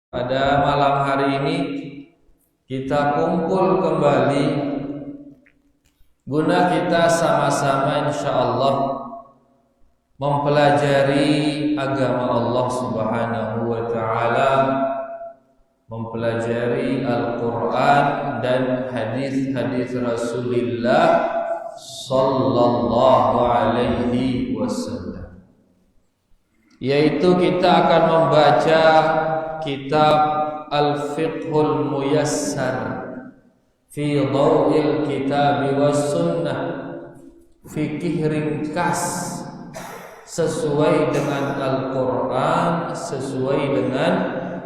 Pada malam hari ini kita kumpul kembali guna kita sama-sama insyaallah mempelajari agama Allah Subhanahu wa taala, mempelajari Al-Qur'an dan hadis-hadis Rasulullah sallallahu alaihi wasallam. Yaitu kita akan membaca kitab Al-Fiqhul Muyassar fi Dhaw'il Kitab was Sunnah, fikih ringkas sesuai dengan Al-Quran, sesuai dengan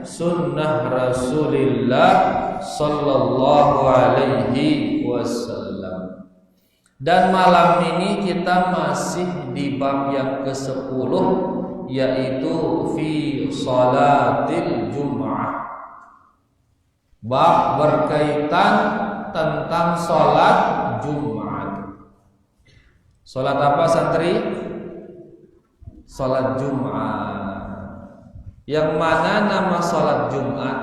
Sunnah Rasulullah sallallahu alaihi wasallam. Dan malam ini kita masih di bab yang ke-10, yaitu fi salatil Jum'ah. Bab berkaitan tentang salat Jumat. Salat apa santri? Salat Jumat. Yang mana nama salat Jumat?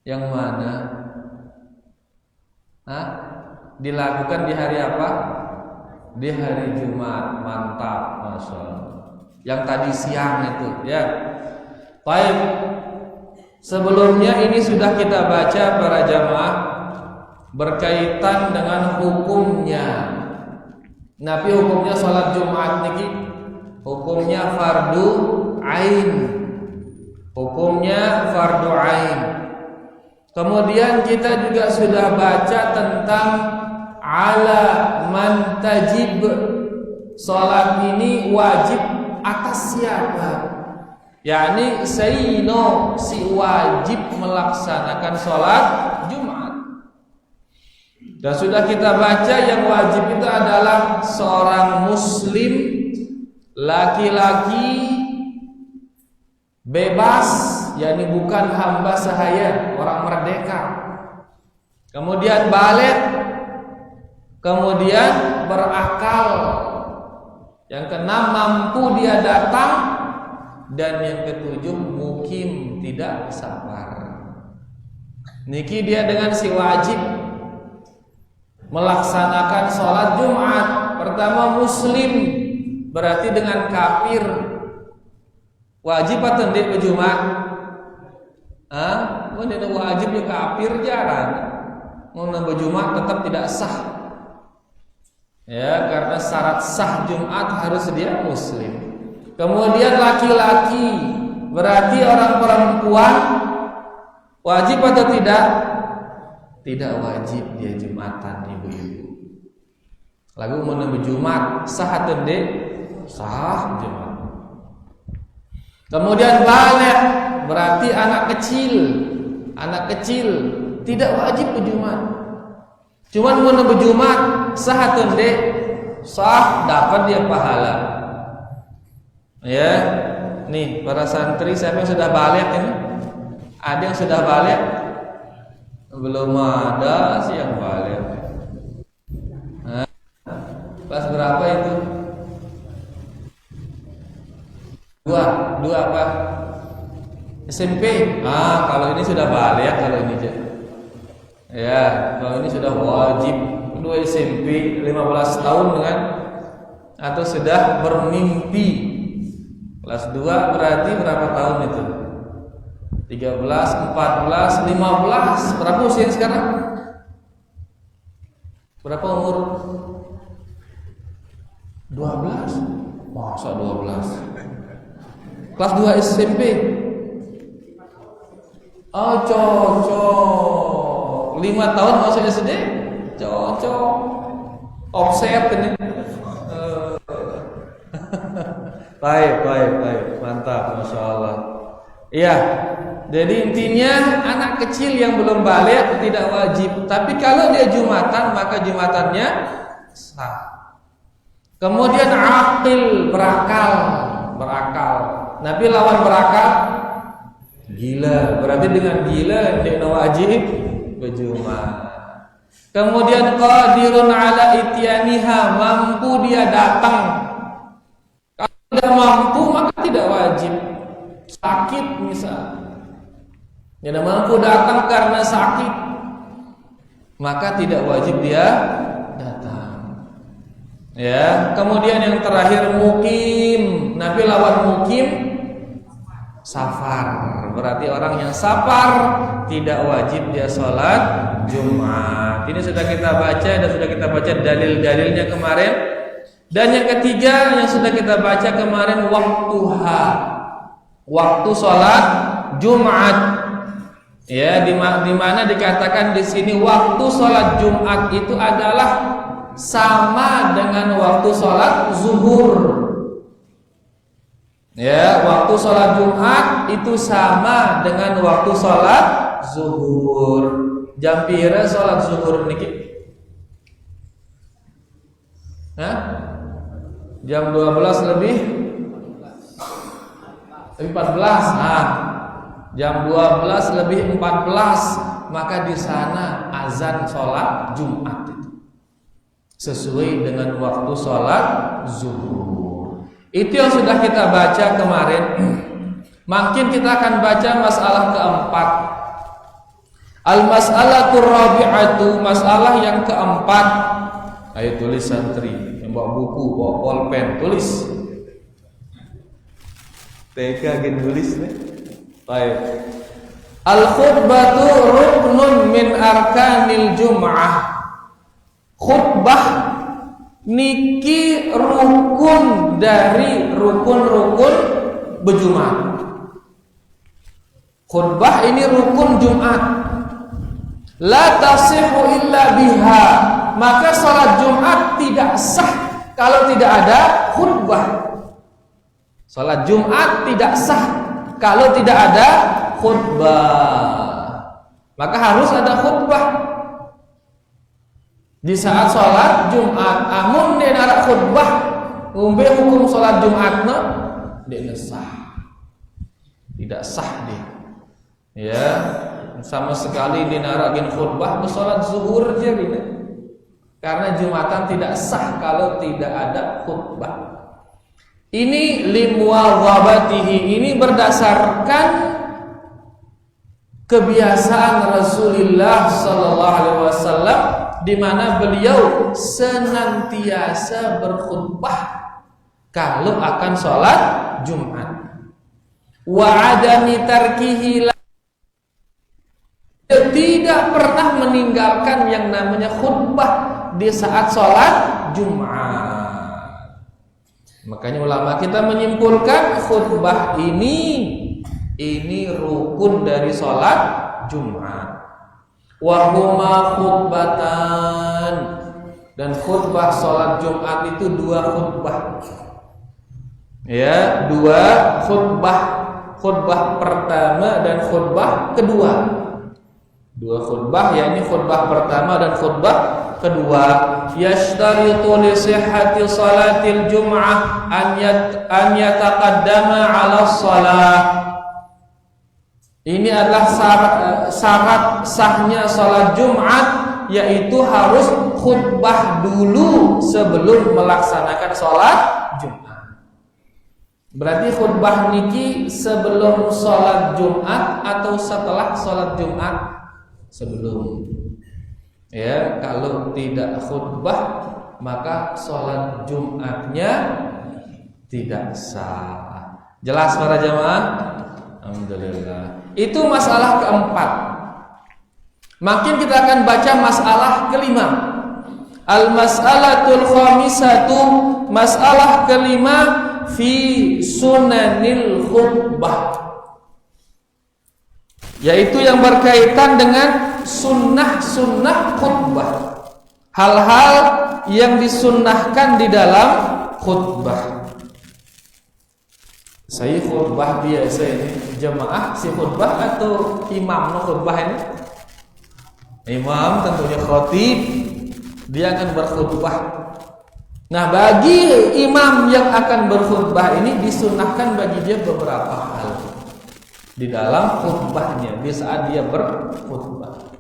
Yang mana? Dilakukan di hari apa? Di hari Jumat. Mantap, masya Allah. Yang tadi siang itu, ya. Baik. Sebelumnya ini sudah kita baca para jamaah berkaitan dengan hukumnya. Nabi hukumnya salat Jumat niki hukumnya fardu ain. Hukumnya fardu ain. Kemudian kita juga sudah baca tentang ala man tajib. Salat ini wajib atas siapa? yakni sayino si wajib melaksanakan sholat Jumat. Dan sudah kita baca yang wajib itu adalah seorang muslim laki-laki bebas, yakni bukan hamba sahaya, orang merdeka. Kemudian baligh, kemudian berakal. Yang keenam mampu dia datang, dan yang ketujuh mukim tidak sabar. Niki dia dengan si wajib melaksanakan sholat Jumat. Pertama muslim, berarti dengan kafir wajib atau tidak ke Jumat? Mana wajib ya kafir jarang. Mau nambah Jumat tetap tidak sah. Ya, karena syarat sah Jumat harus dia muslim. Kemudian laki-laki, berarti orang perempuan wajib atau tidak? Tidak wajib dia Jumatan, ibu-ibu. Lalu mau nambah Jumat sah atau tidak? Sah Jumat. Kemudian baligh, berarti anak kecil. Anak kecil tidak wajib ke Jumat. Cuman mau nambah Jumat sah atau tidak? Sah, dapat dia pahala. Ya, nih para santri siapa yang sudah baligh ini? Ada yang sudah baligh? Belum ada sih yang baligh. Kelas berapa itu? Dua apa? SMP. Kalau ini sudah baligh kalau ini aja. Ya, kalau ini sudah wajib. Kedua SMP 15 tahun kan? Atau sudah bermimpi. Kelas 2 berarti berapa tahun itu? 13, 14, 15. Berapa usia sekarang? Berapa umur? 12. Masa 12? Kelas 2 SMP. Oh, cocok. 5 tahun masuk SD? Cocok. Offset ini. Baik, mantap, masya Allah. Iya, jadi intinya anak kecil yang belum baligh tidak wajib. Tapi kalau dia Jumatan maka Jumatannya sah. Kemudian aqil, berakal. Nabi lawan berakal gila. Berarti dengan gila dia wajib ke Jumat. Kemudian qadirun ala ityaniha, mampu dia datang. Kalau tidak mampu maka tidak wajib. Sakit misal, tidak mampu datang karena sakit, maka tidak wajib dia datang. Ya, kemudian yang terakhir mukim. Nabi lawan mukim safar. Berarti orang yang safar tidak wajib dia sholat Jumat. Ini sudah kita baca dan sudah kita baca dalil-dalilnya kemarin. Dan yang ketiga yang sudah kita baca kemarin waktuha. Waktu sholat Jumat. Ya, di mana dikatakan di sini waktu sholat Jumat itu adalah sama dengan waktu sholat zuhur. Ya, waktu sholat Jumat itu sama dengan waktu sholat zuhur. Jam pira sholat zuhur niki? Hah? Jam 12 lebih 14. Nah, jam 12 lebih 14, maka di sana azan sholat Jumat itu sesuai dengan waktu sholat zuhur. Itu yang sudah kita baca kemarin. Makin kita akan baca masalah keempat. Al-mas'alatur rabi'atu, masalah yang keempat. Ayo tulis santri, yang bawa buku, bawa pulpen, tulis. TK gini tulis nih. Baik. Al-khutbatu ruknun min arkanil jum'ah. Khutbah niki rukun dari rukun-rukun berjumat. Khutbah ini rukun Jumat. La tasihhu illa biha. Maka salat Jumat tidak sah kalau tidak ada khutbah. Salat Jumat tidak sah kalau tidak ada khutbah. Maka harus ada khutbah di saat sholat Jumat. Amun dia narak khutbah ngumbe hukum sholat Jumatna dia sah, tidak sah dia. Ya, sama sekali dia narakin khutbah ke sholat zuhur aja dia. Karena Jumatan tidak sah kalau tidak ada khutbah. Ini limuwadzabatihi, ini berdasarkan kebiasaan Rasulullah sallallahu alaihi wasallam, di mana beliau senantiasa berkhutbah kalau akan sholat Jumat. Wa adami tarkihi, tidak pernah meninggalkan yang namanya khutbah di saat sholat Jumat. Makanya ulama kita menyimpulkan khutbah ini rukun dari sholat Jumat. Wahuma khutbatan, dan khutbah sholat Jumat itu dua khutbah. Ya, dua khutbah. Khutbah pertama dan khutbah kedua. Dua khutbah, yakni khutbah pertama dan khutbah kedua. Yashtaritu li sihhati salatil jum'ah an yataqaddama 'ala shalah. Ini adalah syarat sahnya sholat Jumat, yaitu harus khutbah dulu sebelum melaksanakan sholat Jumat. Berarti khutbah niki sebelum sholat Jumat atau setelah sholat Jumat? Sebelum. Ya, kalau tidak khutbah maka sholat Jumatnya tidak sah. Jelas para jamaah? Alhamdulillah. Itu masalah keempat. Makin kita akan baca masalah kelima. Al-mas'alatul khamisatu, masalah kelima fi sunanil khutbah, yaitu yang berkaitan dengan sunnah-sunnah khutbah. Hal-hal yang disunnahkan di dalam khutbah. Saya khutbah biasa ini jemaah si khutbah atau imam no khutbah ini? Imam tentunya khatib, dia akan berkhutbah. Nah, bagi imam yang akan berkhutbah ini disunahkan bagi dia beberapa hal di dalam khutbahnya di saat dia berkhutbah.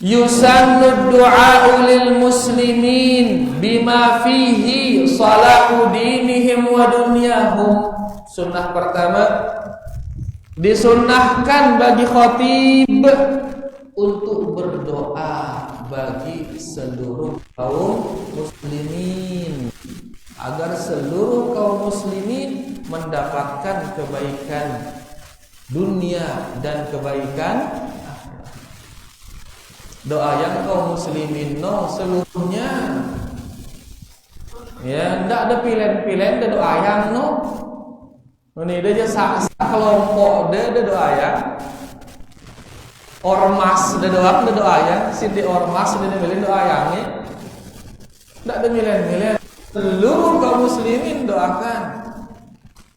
Yusannu du'a'u lil muslimin bima fihi salahu dinihim wa dunyahum. Sunnah pertama, Disunnahkan bagi khatib untuk berdoa bagi seluruh kaum muslimin agar seluruh kaum muslimin mendapatkan kebaikan dunia dan kebaikan akhirat. Doa yang kaum muslimin seluruhnya. Ya, ndak ada pilihan-pilihan doa yang ini dia sak kelompok dia doa ya. Ormas dia doa ya. Sindi ormas dia milih doa yang ni. Ndak ada pilihan-pilihan. Seluruh kaum muslimin doakan.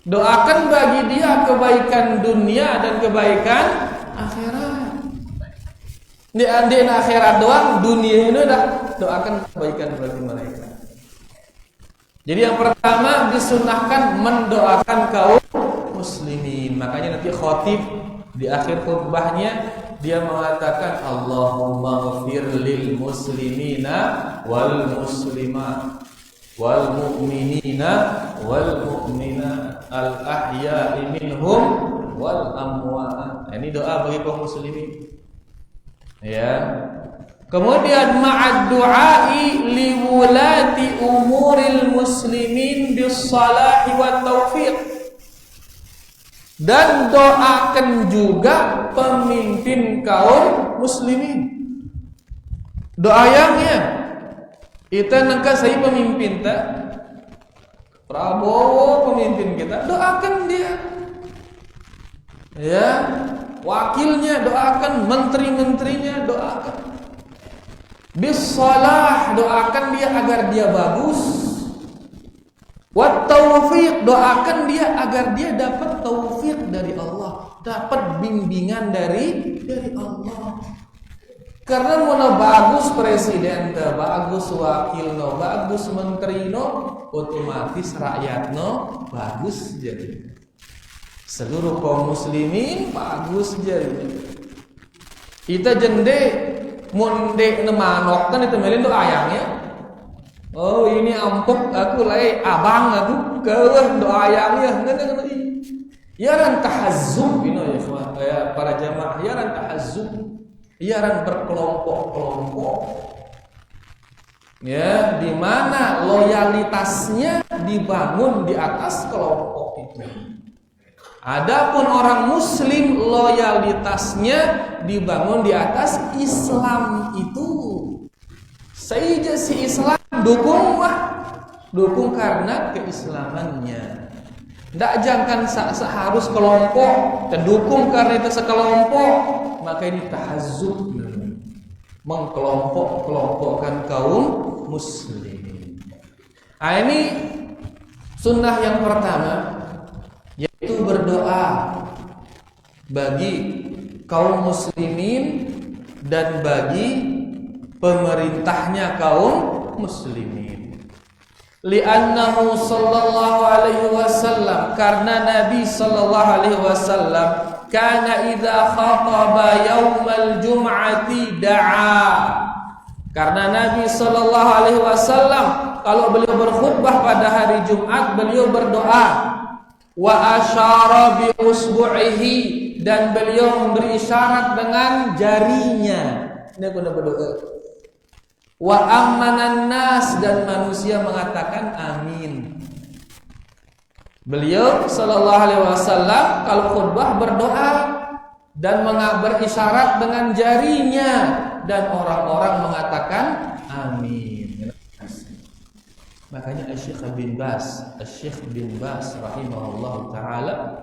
Doakan bagi dia kebaikan dunia dan kebaikan akhirat. Di akhirat doang, dunia ini dah doakan kebaikan bagi mereka. Jadi yang pertama disunahkan mendoakan kaum muslimin. Makanya nanti khatib di akhir khutbahnya dia mengatakan Allahumma ghfir lil muslimina wal muslimat wal mu'minina wal mu'minat al ahya'i minhum wal amwat. Ini doa bagi kaum muslimin. Ya. Kemudian ma'ad du'ai li wulati umuril muslimin bis salahi wat taufiq. Dan doakan juga pemimpin kaum muslimin. Doayangnya kita nangka saya pemimpin tak? Prabowo pemimpin kita, doakan dia. Ya, wakilnya doakan, menteri-menterinya doakan. Bisalah, doakan dia agar dia bagus. Wat taufiq, doakan dia agar dia dapat taufik dari Allah, dapat bimbingan dari Allah. Karena mana bagus presiden, bagus wakil, bagus menteri, otomatis rakyat bagus jadi. Seluruh kaum muslimin bagus jadi. Kita jende monde nemanok kan itu melin doa ayangnya. Oh ini ampuk aku lai abang aku keuh doa ayangnya. Ya ran tahazzub ini ya para jamaah, ya ran tahazzub. Ya ran berkelompok-kelompok. Ya, di mana loyalitasnya dibangun di atas kelompok itu. Adapun orang muslim loyalitasnya dibangun di atas Islam itu. Saja si Islam dukung karena keislamannya. Tidak jangan seharus kelompok terdukung karena itu sekelompok, maka ini tahazzub, mengkelompok-kelompokkan kaum muslimin. Nah, ini sunnah yang pertama, yaitu berdoa bagi kaum muslimin dan bagi pemerintahnya kaum muslimin. Li'annahu sallallahu alaihi wasallam, karena Nabi sallallahu alaihi wasallam kana idza khataba yaumal jum'ati da'a. Karena Nabi sallallahu alaihi wasallam kalau beliau berkhutbah pada hari Jumat, beliau berdoa. Wa asyara bi usbu'ihi, dan beliau memberi isyarat dengan jarinya. Ini guna berdoa. Wa amanan nas, dan manusia mengatakan amin. Beliau sallallahu alaihi wasallam kalau khutbah berdoa dan berisyarat dengan jarinya, dan orang-orang mengatakan amin. Makanya Syekh bin Baz rahimahullahu taala,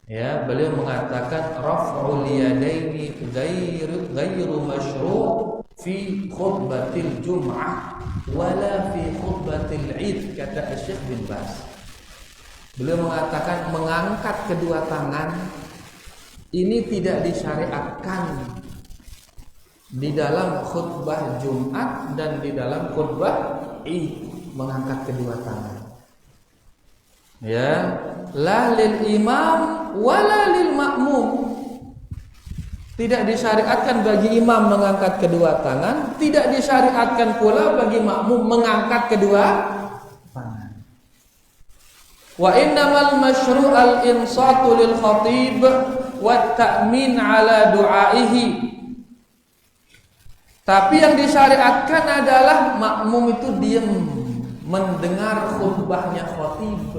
ya, beliau mengatakan raf'ul yadaini ghairu masyru' fi khutbatil jum'ah wala fi khutbatil id, kata Syekh bin Baz. Beliau mengatakan mengangkat kedua tangan ini tidak disyariatkan di dalam khutbah Jumat dan di dalam khutbah Id, mengangkat kedua tangan. Ya, la lil imam wala lil makmum. Tidak disyariatkan bagi imam mengangkat kedua tangan, tidak disyariatkan pula bagi makmum mengangkat kedua tangan. Wa innamal masyru' al-insatu lil khatib wa ta'min ala du'aihi. Tapi yang disyariatkan adalah makmum itu diam mendengar khutbahnya khatib.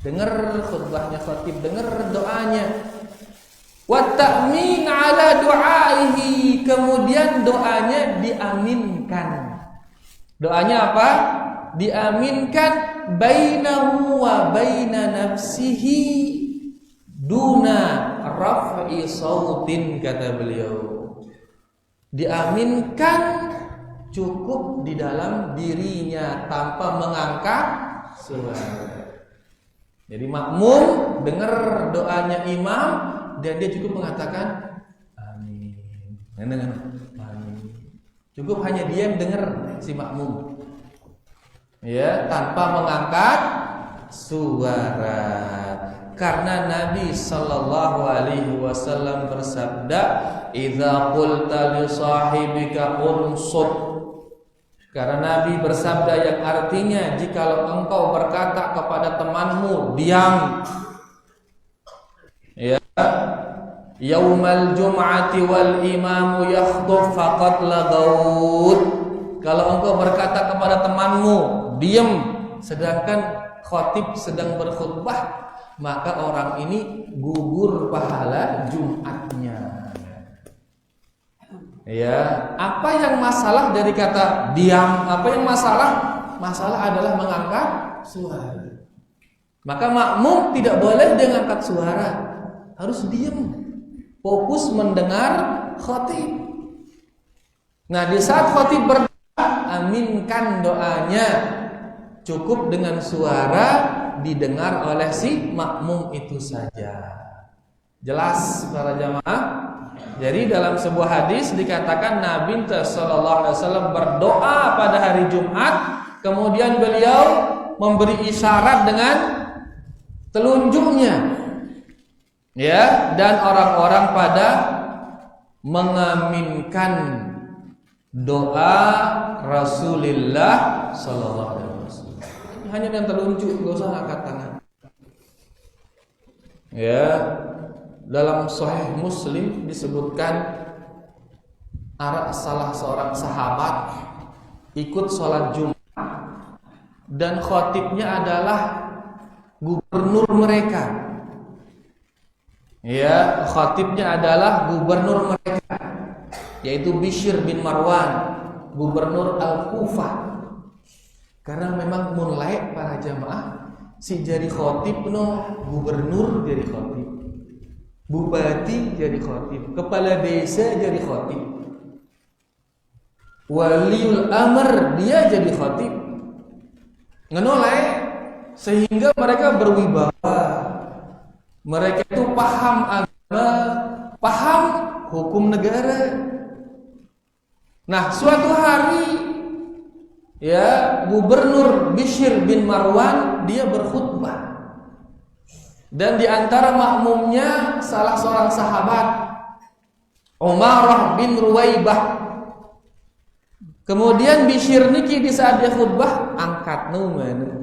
Dengar khutbahnya khatib, dengar doanya. Wa ta'min ala du'aihi, kemudian doanya diaminkan. Doanya apa? Diaminkan bainahu wa baina nafsihi duna raf'i sautin, kata beliau. Diaminkan cukup di dalam dirinya tanpa mengangkat suara. Jadi makmum dengar doanya imam dan dia cukup mengatakan amin. Amin. Cukup hanya diam dengar si makmum. Ya, tanpa mengangkat suara. Karena Nabi sallallahu alaihi wasallam bersabda, "Idza qulta li sahibika unsut." Karena Nabi bersabda yang artinya, jikalau engkau berkata kepada temanmu, diam. Ya, yaumal jum'ati wal imamu yakhdhuf faqad lagaut. Kalau engkau berkata kepada temanmu, diam, sedangkan khatib sedang berkhutbah, maka orang ini gugur pahala Jumatnya. Ya, apa yang masalah dari kata diam? Apa yang masalah? Masalah adalah mengangkat suara. Maka makmum tidak boleh dia angkat suara, harus diam, fokus mendengar khatib. Nah, di saat khatib berdoa, aminkan doanya, cukup dengan suara didengar oleh si makmum itu saja. Jelas para jamaah? Jadi dalam sebuah hadis dikatakan Nabi sallallahu alaihi wasallam berdoa pada hari Jumat, kemudian beliau memberi isyarat dengan telunjuknya. Ya, dan orang-orang pada mengaminkan doa Rasulullah sallallahu alaihi wasallam. Hanya dengan telunjuk, enggak usah angkat tangan. Ya, dalam Sahih Muslim disebutkan salah seorang sahabat ikut sholat Jumat dan khatibnya adalah gubernur mereka. Ya, khatibnya adalah gubernur mereka, yaitu Bishr bin Marwan, gubernur Al-Kufah. Karena memang mulai para jamaah si jadi khatib no gubernur jadi khatib, bupati jadi khatib, kepala desa jadi khatib, waliul amr dia jadi khatib. Ngenoleh sehingga mereka berwibawa. Mereka itu paham agama, paham hukum negara. Nah, suatu hari ya, gubernur Bishr bin Marwan dia berkhutbah. Dan di antara makmumnya salah seorang sahabat, Umarah bin Ruwaibah. Kemudian Bishr niki di saat dia khutbah angkat numan,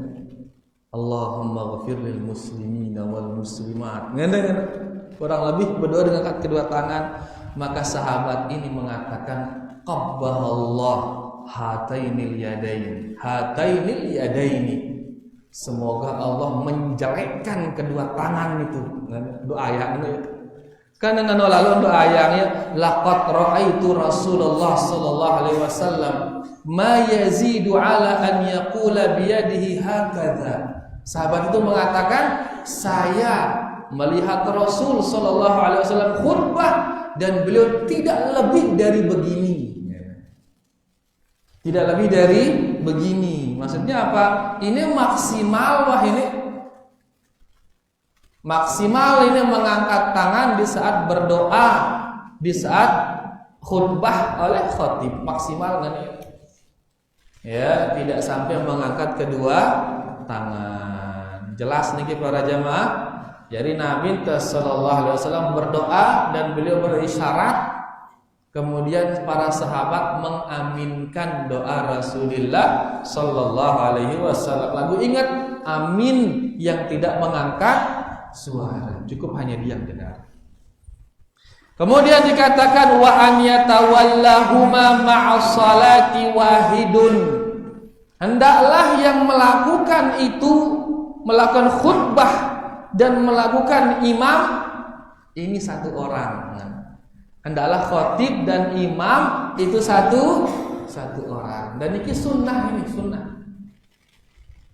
Allahumma ghafir lil muslimina wal muslimat. Kurang lebih berdoa dengan angkat kedua tangan. Maka sahabat ini mengatakan, qabbahallah hatainil yadaini. Semoga Allah menjelekkan kedua tangan itu. Doa yang ini kan dengan lalu doa ayangnya, laqad ra'aitu Rasulullah sallallahu alaihi wasallam ma yazidu ala an yaqula biyadihi hakadha. Sahabat itu mengatakan, saya melihat Rasul sallallahu alaihi wasallam khutbah dan beliau tidak lebih dari begini. Tidak lebih dari begini. Maksudnya apa? Ini maksimal, wah ini maksimal ini mengangkat tangan di saat berdoa, di saat khutbah oleh khatib, maksimal kan ya, tidak sampai mengangkat kedua tangan. Jelas nih para jamaah. Jadi Nabi sallallahu alaihi wasallam berdoa dan beliau berisyarat. Kemudian para sahabat mengaminkan doa Rasulullah sallallahu alaihi wasallam. Lagu ingat amin yang tidak mengangkat suara. Cukup hanya dia yang dengar. Kemudian dikatakan wa an yatawallahuma ma'as salati wahidun. Hendaklah yang melakukan itu, melakukan khutbah dan melakukan imam ini satu orang. Hendaklah khatib dan imam itu satu orang. Dan ini sunnah,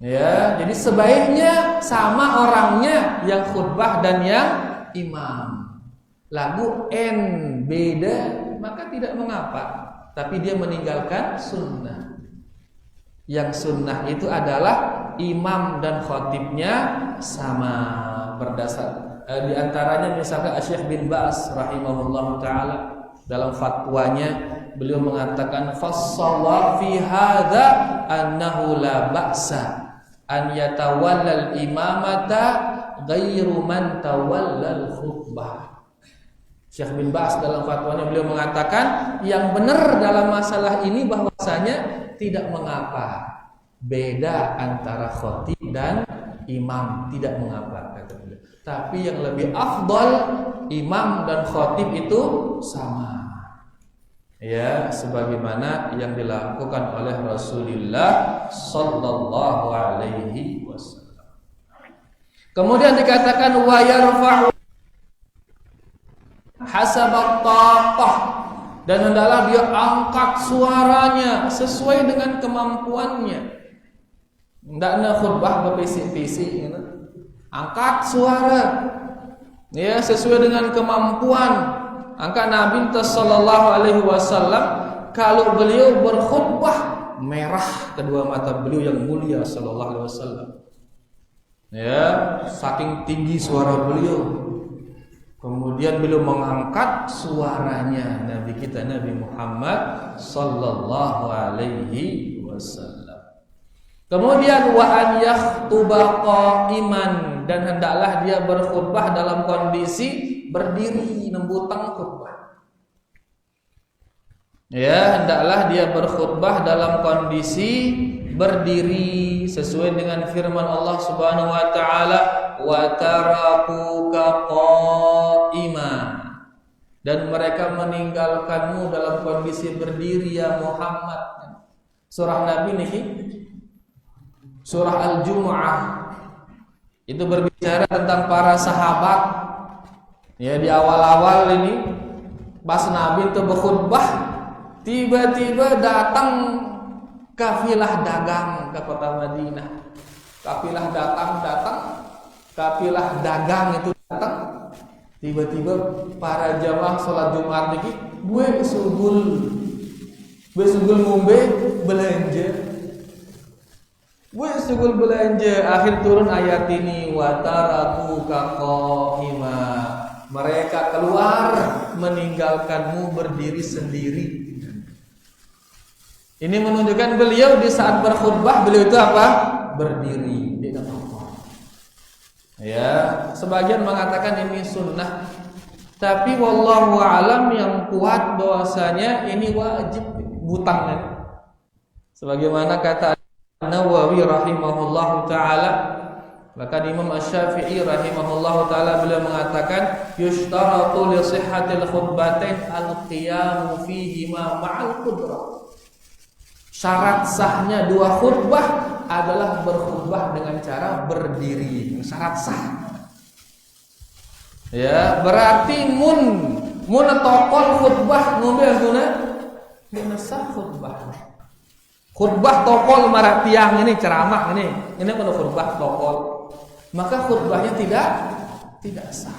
Ya, jadi sebaiknya sama orangnya yang khutbah dan yang imam. Lagu N beda maka tidak mengapa, tapi dia meninggalkan sunnah. Yang sunnah itu adalah imam dan khatibnya sama berdasar. Di antaranya misalkan Syekh bin Baz rahimahullah taala dalam fatwanya beliau mengatakan fassawab fi hadza annahu la ba'sa an yatawallal imamata ghairu man tawallal khutbah. Syekh bin Baz dalam fatwanya beliau mengatakan yang benar dalam masalah ini bahwasanya tidak mengapa beda antara khatib dan imam, tidak mengapa kata beliau. Tapi yang lebih afdal imam dan khatib itu sama. Ya, sebagaimana yang dilakukan oleh Rasulullah sallallahu alaihi wasallam. Kemudian dikatakan wa yarfa'u hasabat taqah, dan hendaklah dia angkat suaranya sesuai dengan kemampuannya. Hendaknya khutbah berbisik-bisik gitu. Angkat suara ya sesuai dengan kemampuan. Angkat Nabi sallallahu alaihi wasallam kalau beliau berkhutbah merah kedua mata beliau yang mulia sallallahu alaihi wasallam. Ya, saking tinggi suara beliau. Kemudian beliau mengangkat suaranya Nabi kita Nabi Muhammad sallallahu alaihi wasallam. Kemudian wa an yakhtuba qa'iman, dan hendaklah dia berkhutbah dalam kondisi berdiri nembutang khutbah. Ya, hendaklah dia berkhutbah dalam kondisi berdiri sesuai dengan firman Allah Subhanahu wa taala wa tarakuka qa'ima, dan mereka meninggalkanmu dalam kondisi berdiri ya Muhammad. Surah Nabi niki surah Al-Jumu'ah itu berbicara tentang para sahabat. Ya, di awal-awal ini pas Nabi itu berkhutbah tiba-tiba datang kafilah dagang ke kota Madinah. Kafilah dagang itu datang. Tiba-tiba para jamaah sholat Jumat ini gue sugul ngombe belanja. Akhir turun ayat ini wa tarakuka qa'ima, mereka keluar meninggalkanmu berdiri sendiri. Ini menunjukkan beliau di saat berkhutbah beliau itu apa? Berdiri, tidak apa. Ya, sebagian mengatakan ini sunnah, tapi wallahu alam yang kuat bahwasanya ini wajib butang. Sebagaimana kata Nawawi rahimahullahu taala, maka Imam Asy-Syafi'i rahimahullahu taala beliau mengatakan yushtaratu li sihhatil khutbatain al-qiyamu fihi ma ma'al qudrah. Syarat sahnya dua khutbah adalah berkhutbah dengan cara berdiri. Syarat sah. Ya, berarti mun tokol khutbah ngombe guna sah khutbah. Khutbah tokol marah tiang ini ceramah ini kalau khutbah tokol, maka khutbahnya tidak sah.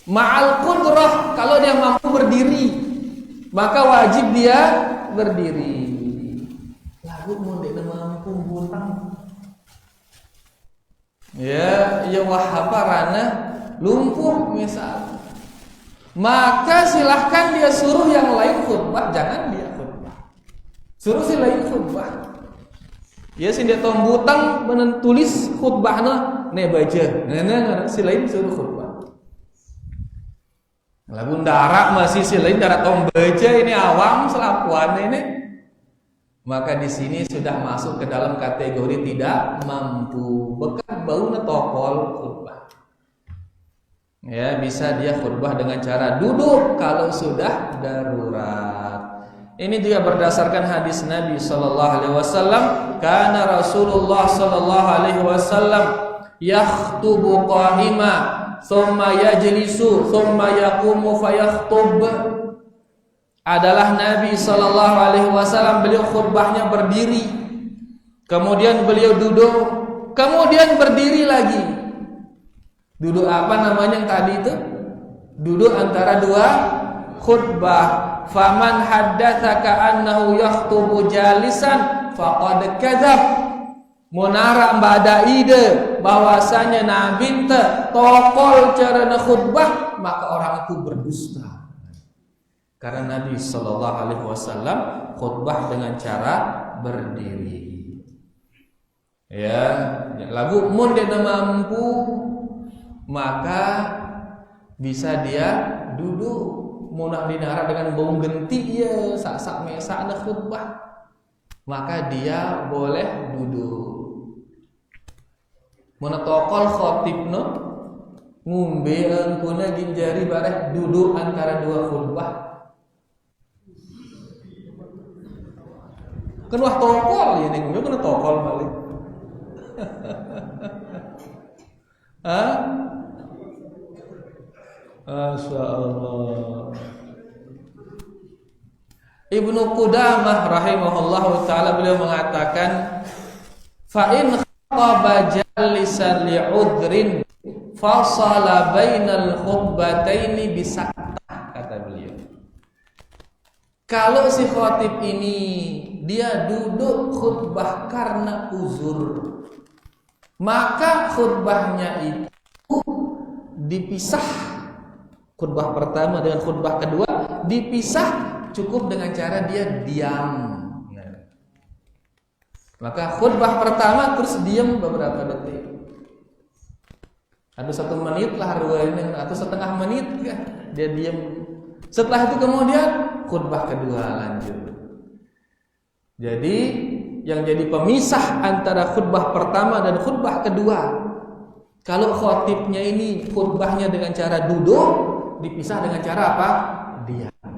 Ma'al qudrah, kalau dia mampu berdiri maka wajib dia berdiri. Lagu mondek mampu butang. Ya wahabarana lumpuh misal. Maka silahkan dia suruh yang lain khutbah, jangan dia khutbah. Suruh si lain khutbah. Ya sing dia tombutang menulis khutbahna ne baca. Nah si lain suruh khutbah. Lagu darak masih si lain darat tom baca ini awam selapuan ini. maka di sini sudah masuk ke dalam kategori tidak mampu. Bekat bau tokol khutbah. Ya, bisa dia khutbah dengan cara duduk kalau sudah darurat. Ini juga berdasarkan hadis Nabi sallallahu alaihi wasallam, kana Rasulullah sallallahu alaihi wasallam yakhtubu qa'ima, thumma yajlisu, thumma yaqumu fayakhthub. Adalah Nabi sallallahu alaihi wasallam, beliau khutbahnya berdiri, kemudian beliau duduk, kemudian berdiri lagi. Duduk apa namanya yang tadi itu? Duduk antara dua khutbah. Faman haddatsaka annahu yakhtubu jalisan faqad kadzab. Munara ba'da ide bahwasanya Nabi teh tokol cara khutbah, maka orang itu berdusta. Karena Nabi sallallahu alaihi wasallam khutbah dengan cara berdiri. Ya, lagu mun dia mampu maka bisa dia duduk. Munah dinara dengan bau genti ya sak-sak mesa ada khutbah, maka dia boleh duduk. Mun tokol khotibno ngumbe engkuna ginjari bareh duduk antara dua khutbah. Kan wah tokol ya ning ngumbe kan tokol balik. Hah? Masya Allah. Ibnu Qudamah rahimahullahu ta'ala beliau mengatakan, fa'in khataba jalisan li'udrin fasala bainal khutbataini bisaktah, kata beliau. Kalau si khatib ini dia duduk khutbah karena uzur, maka khutbahnya itu dipisah. Khutbah pertama dengan khutbah kedua dipisah cukup dengan cara dia diam. Maka khutbah pertama terus diam beberapa detik. Ada 1 menit lah atau setengah menit kan dia diam. Setelah itu kemudian khutbah kedua lanjut. Jadi yang jadi pemisah antara khutbah pertama dan khutbah kedua, kalau khatibnya ini khutbahnya dengan cara duduk, dipisah dengan cara apa? Diam.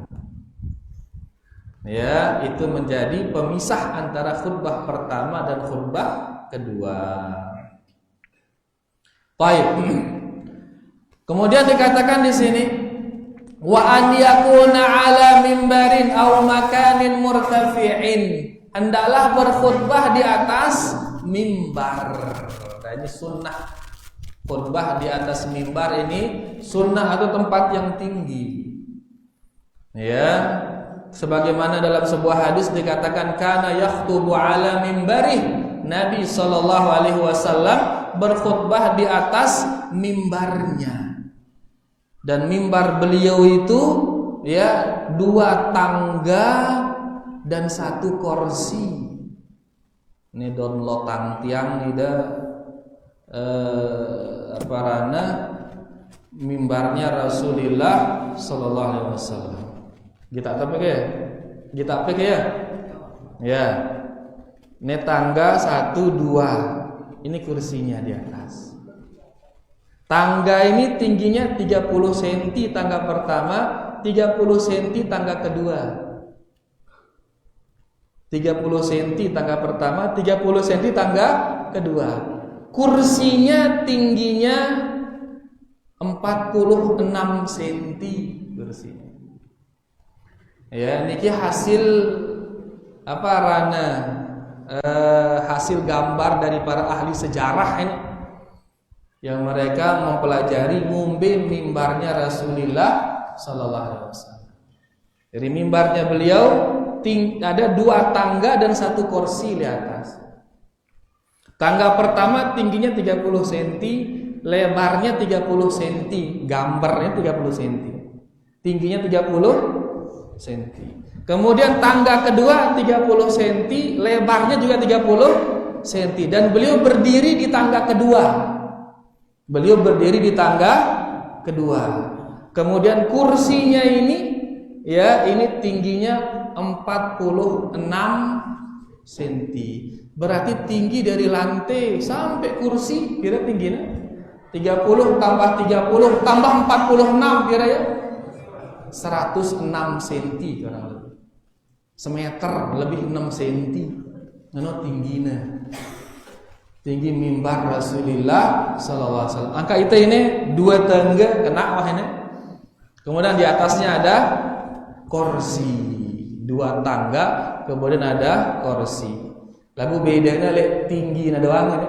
Ya, itu menjadi pemisah antara khutbah pertama dan khutbah kedua. Baik. Kemudian dikatakan di sini, wa an yakuna ala mimbarin aw makanin murtafi'in. Hendaklah berkhutbah di atas mimbar. Nah, ini sunnah. Khutbah di atas mimbar ini sunnah atau tempat yang tinggi. Ya, sebagaimana dalam sebuah hadis dikatakan kana yakhtubu ala mimbarih. Nabi sallallahu alaihi wasallam berkhutbah di atas mimbarnya. Dan mimbar beliau itu ya 2 tangga dan 1 kursi. Ini don lotang tiang ida parana mimbarnya Rasulullah sallallahu alaihi wasallam. Kita apa ya? Kita apa ya? Ya. Ini tangga 1 2. Ini kursinya di atas. Tangga ini tingginya 30 cm tangga pertama, 30 cm tangga kedua. 30 cm tangga pertama, 30 cm tangga kedua. Kursinya tingginya 46 cm kursinya. Ya, niki hasil apa rana hasil gambar dari para ahli sejarah ini yang mereka mempelajari ngumbe mimbarnya Rasulullah sallallahu alaihi wasallam. Dari mimbarnya beliau ada 2 tangga dan 1 kursi di atas. Tangga pertama tingginya 30 cm, lebarnya 30 cm, gambarnya 30 cm. Tingginya 30 cm. Kemudian tangga kedua 30 cm, lebarnya juga 30 cm dan beliau berdiri di tangga kedua. Beliau berdiri di tangga kedua. Kemudian kursinya ini ya ini tingginya 46 senti. Berarti tinggi dari lantai sampai kursi, kira tingginya 30 tambah 30 tambah 46 kira ya 106 senti kurang lebih. Semeter lebih 6 senti. Nono tingginya. Tinggi mimbar Rasulullah sallallahu alaihi wasallam. Angka itu ini 2 tangga kena wah ini. Kemudian di atasnya ada kursi. 2 tangga, kemudian ada kursi. Lalu bedanya tinggi na doang ini.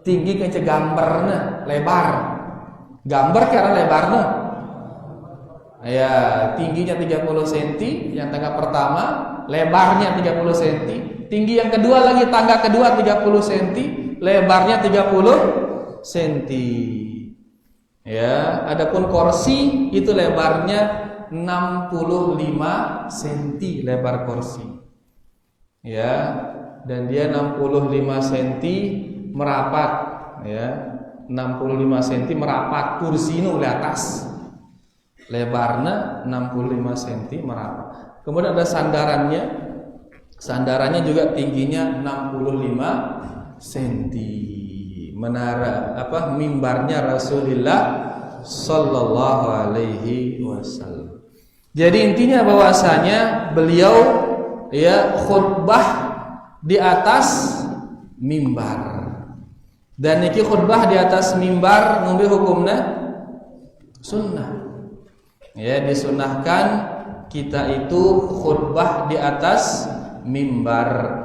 Tinggi kan gambarnya lebar. Gambar karena lebarnya. Ya, tingginya 30 cm yang tangga pertama, lebarnya 30 cm. Tinggi yang kedua lagi tangga kedua 30 cm, lebarnya 30 cm. Ya, adapun kursi itu lebarnya 65 cm lebar kursi. Ya, dan dia 65 cm merapat, ya. 65 cm merapat kursi nu di atas. Lebarnya 65 cm merapat. Kemudian ada sandarannya. Sandarannya juga tingginya 65 cm. Menara mimbarnya Rasulullah sallallahu alaihi wasallam. Jadi intinya bahwasanya beliau ya khutbah di atas mimbar. Dan niki khutbah di atas mimbar ngombe hukumna sunnah. Ya, disunahkan kita itu khutbah di atas mimbar.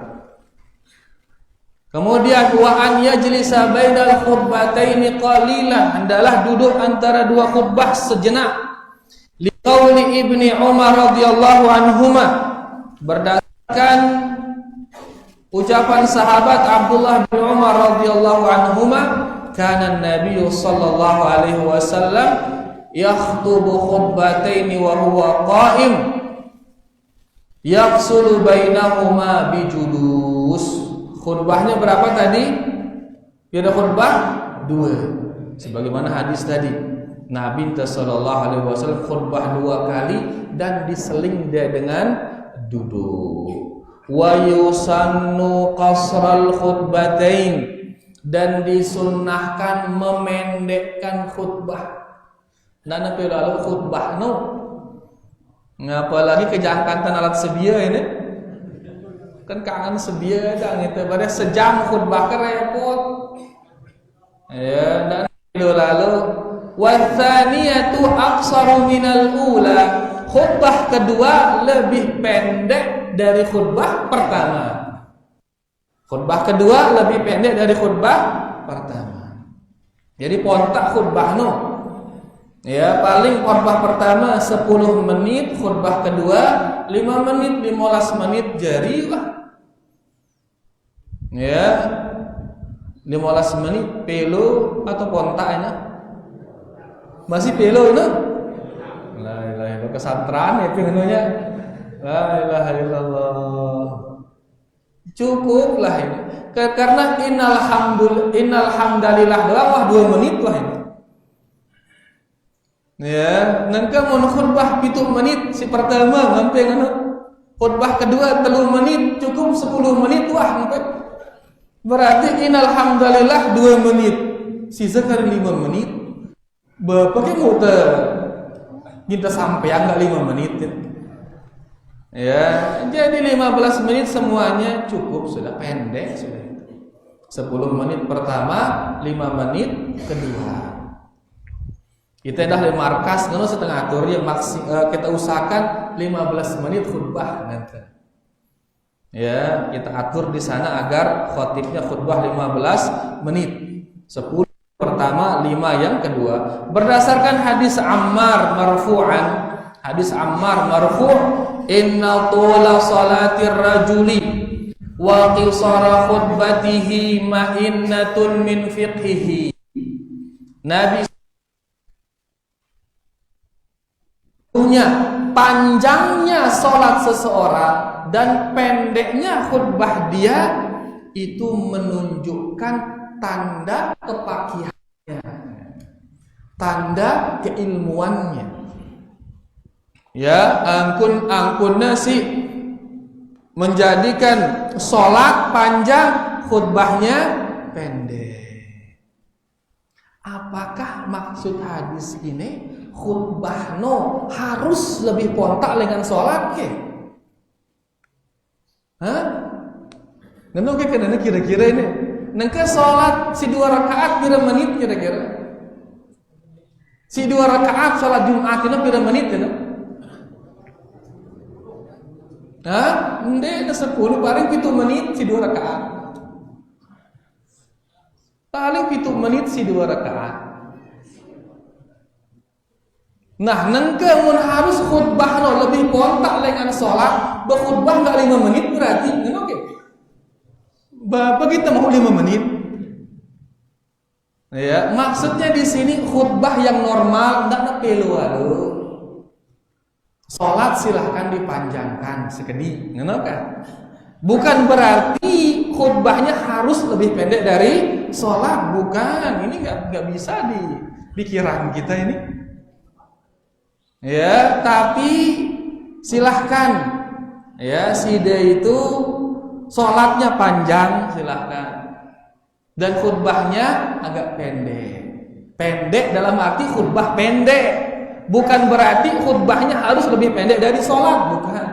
Kemudian wa an yajlisa bainal khutbataini qalilan, hendaklah duduk antara 2 khutbah sejenak. Li qauli Ibni Umar radhiyallahu anhuma, berdasarkan ucapan sahabat Abdullah bin Umar radhiyallahu anhuma, kana Nabi sallallahu alaihi wasallam yakhtubu khutbataini wa huwa qa'im yafsulu bainahuma bijulus. Khutbahnya berapa tadi? Ada khutbah 2. Sebagaimana hadis tadi, Nabi sallallahu alaihi wasallam khutbah 2 kali dan diseling dia dengan duduk. Wa yusannu qasral khutbatain, dan disunnahkan memendekkan khutbah. Nana pe lalu khutbah no. Ngapa lagi kejangkatan alat sebia ini? Kan kangen sebia dah gitu. Pada sejam khutbah ke repot. Ya, dan lalu wa tsaniyatu aqsaru minal ula. Khutbah kedua lebih pendek dari khutbah pertama. Khutbah kedua lebih pendek dari khutbah pertama. Jadi pontak khutbah no. Ya, paling khutbah pertama 10 menit, khutbah kedua 5 menit, 15 menit jarilah. Ya, 15 menit pelo atau pontaknya. Masih pelo itu? La ilaha illallah, kesantran ya pingunya. La ilaha illallah. Cukuplah ini. Karena innal hamdalillah doang 2 menit lah ini. Ya, nangka mun khutbah 7 menit si pertama sampai ngono. Khutbah kedua 3 menit, cukup 10 menit wah sampai. Berarti innal hamdalillah 2 menit. Sisa kali 5 menit. Bapak ke muter. Kita sampai enggak 5 menit. Ya, jadi 15 menit semuanya cukup, sudah pendek sudah. 10 menit pertama, 5 menit kedua. Kita dah di markas, ngono setengah atur ya kita usahakan 15 menit khutbah nanti. Ya, kita atur di sana agar khotibnya khutbah 15 menit. 10 pertama, 5 yang kedua. Berdasarkan hadis Ammar marfu'an, hadis Ammar marfu', inna tula salatir rajuli wa qisara khutbatihi ma'innatun min fiqhihi. Nabi punya panjangnya sholat seseorang dan pendeknya khutbah dia itu menunjukkan tanda kepakihannya, tanda keilmuannya. Ya, angkunna si menjadikan sholat panjang, khutbahnya pendek. Apakah maksud hadis ini khutbahno harus lebih pontak dengan sholat ke? Hah? Nggak ke kenapa kira-kira ini? Nengke sholat si 2 rakaat pira menit kira-kira? Si 2 rakaat sholat Jumat itu pira menit ya? Hah? Ndek 10 paling 7 menit si 2 rakaat. Paling 7 menit si 2 rakaat. Nah, nengke mun harus khutbah no lebih pontak dengan sholat, berkhutbah enggak 5 menit berarti nggak oke. Bapak kita mau 5 menit. Ya, maksudnya di sini khutbah yang normal enggak perlu aduh. Sholat silahkan dipanjangkan sekedi, nggak kan? Bukan berarti khutbahnya harus lebih pendek dari sholat, bukan. Ini nggak bisa di pikiran kita ini. Ya, tapi silahkan. Ya, si dia itu sholatnya panjang silahkan, dan khutbahnya agak pendek. Pendek dalam arti khutbah pendek. Bukan berarti khutbahnya harus lebih pendek dari sholat, bukan.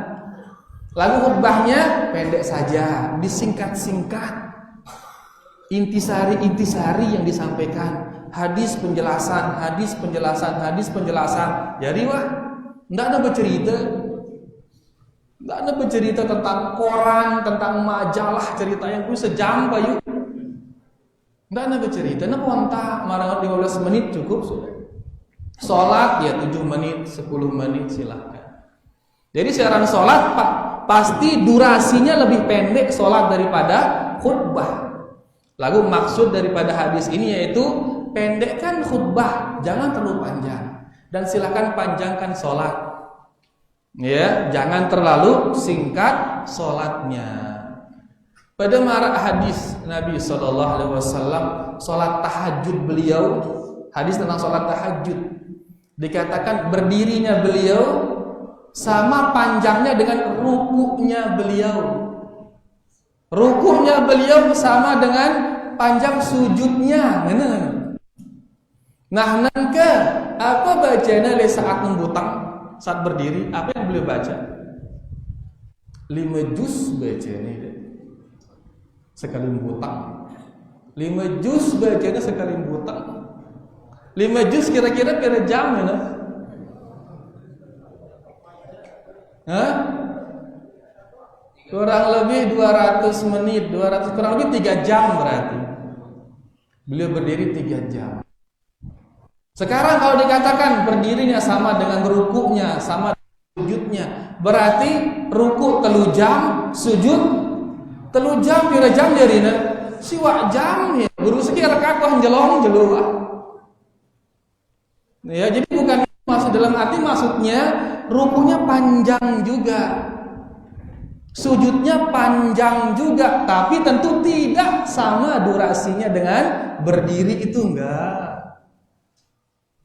Lalu khutbahnya pendek saja, disingkat-singkat. Intisari yang disampaikan, hadis penjelasan. Jadi wah, enggak ada bercerita tentang koran, tentang majalah, cerita yang sejam bayu. Enggak ada bercerita, nah pontak, marah 15 menit cukup sudah. Sholat ya 7 menit, 10 menit silahkan. Jadi siaran sholat pasti durasinya lebih pendek sholat daripada khutbah. Lalu maksud daripada hadis ini yaitu pendekkan khutbah, jangan terlalu panjang, dan silahkan panjangkan sholat. Ya, jangan terlalu singkat sholatnya. Pada marak hadis Nabi SAW, sholat tahajud beliau, hadis tentang sholat tahajud, dikatakan berdirinya beliau sama panjangnya dengan rukuknya beliau. Rukuknya beliau sama dengan panjang sujudnya. Nah, nangka apa bacanya le saat membutang, saat berdiri, apa yang beliau baca? 5 juz bacanya sekali membutang. 5 juz bacanya sekali membutang. 5 juz kira-kira berapa jam ya? Hah? Kurang lebih 200 menit, kurang lebih 3 jam berarti. Beliau berdiri 3 jam. Sekarang kalau dikatakan berdirinya sama dengan rukuknya, sama dengan sujudnya, berarti rukuk 3 jam, sujud 3 jam, pira jam dirina? Siwa jam ya. Guru sekira kakuh jelong jeluah. Ya, jadi bukan maksud dalam arti maksudnya rukuknya panjang juga, sujudnya panjang juga, tapi tentu tidak sama durasinya dengan berdiri itu enggak.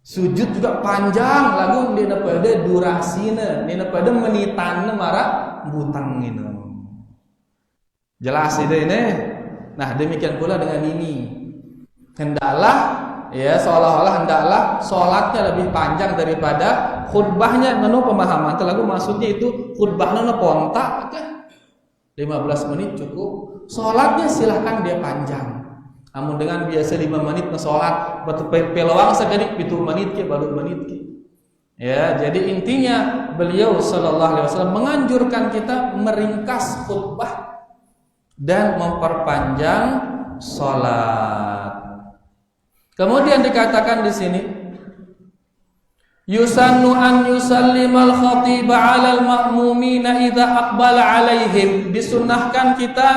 Sujud juga panjang, lalu dia pada durasinya, dia pada menitannya marah butang ini. Jelas itu ini. Nah, demikian pula dengan ini. Hendaklah ya, seolah-olah hendaklah sholatnya lebih panjang daripada khutbahnya. Menurut pemahaman lagu maksudnya itu khutbahnya pontak ke 15 menit cukup, sholatnya silahkan dia panjang. Namun dengan biasa 5 menit sholat, peluang sekali 7 menit ke baru menit ke. Ya, jadi intinya beliau sallallahu alaihi wasallam menganjurkan kita meringkas khutbah dan memperpanjang sholat. Kemudian dikatakan di sini, yusannu an yusallimal khatiba 'alal ma'mumina idza aqbala 'alaihim. Disunnahkan kita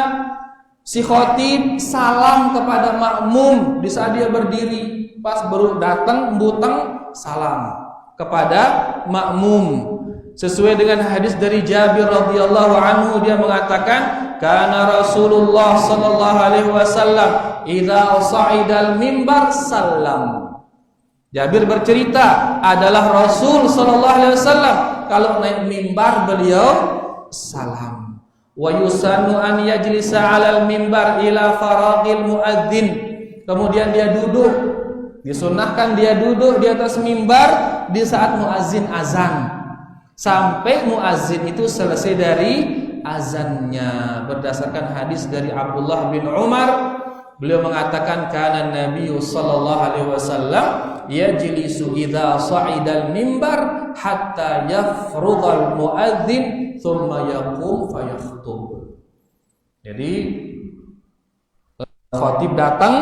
si khatib salam kepada makmum di saat dia berdiri, pas baru datang butang salam kepada makmum. Sesuai dengan hadis dari Jabir radhiyallahu anhu, dia mengatakan, kana Rasulullah sallallahu alaihi wasallam idza sa'idal mimbar salam. Jabir bercerita, adalah Rasul sallallahu alaihi wasallam kalau naik mimbar beliau salam. Wa yusannu an yajlisa 'alal mimbar ila faragil muadzin. Kemudian dia duduk. Disunnahkan dia duduk di atas mimbar di saat muadzin azan. Sampai muadzin itu selesai dari azannya. Berdasarkan hadis dari Abdullah bin Umar, beliau mengatakan kana Nabi sallallahu alaihi wasallam yajlisu idza sa'idal mimbar hatta yafrughal muadzin thumma yaqum fayakhutub. Jadi khatib datang,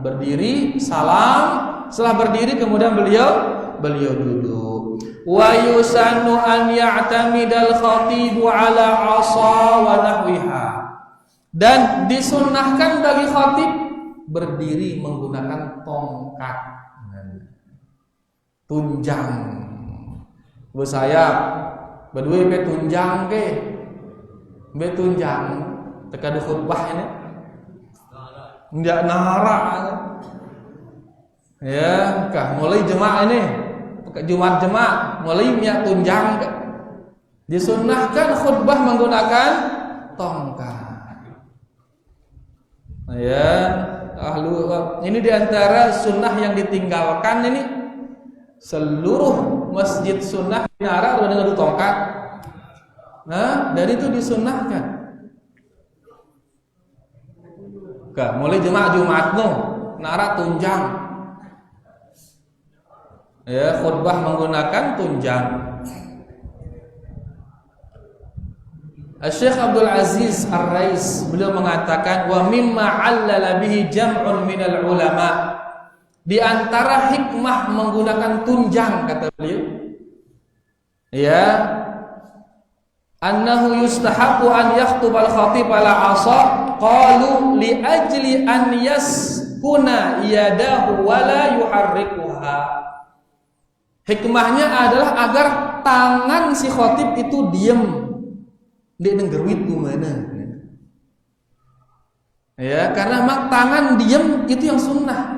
berdiri, salam, setelah berdiri kemudian beliau duduk. Wa yusannu an ya'tamidal khatibu ala 'asa wa nahwiha. Dan disunnahkan bagi khatib berdiri menggunakan tongkat, tunjang, bersayap, berdua be tunjang ke, be tunjang, tekadu khutbah ini, nggak nara, ya, kah mulai jemaah ini, Jumat jemaah, mulai minyak tunjang, disunnahkan khutbah menggunakan tongkat. Ya, ini diantara sunnah yang ditinggalkan ini. Seluruh masjid sunnah di Nara udah dengan tongkat. Nah, dari itu disunnahkan. Mulai jemaah Jumat Nara tunjang. Ya, khutbah menggunakan tunjang. Syekh Abdul Aziz Ar-Rais beliau mengatakan wa mimma 'allala bihi jam'un minal ulama, di antara hikmah menggunakan tunjang kata beliau, ya, annahu yustahabu an yakhtubal khatib ala 'asa, qalu li ajli an yaskuna yadahu wa la yuharrikuha. Hikmahnya adalah agar tangan si khatib itu diam. Dia nenggerwit gimana? Ya, karena mak tangan diam itu yang sunnah.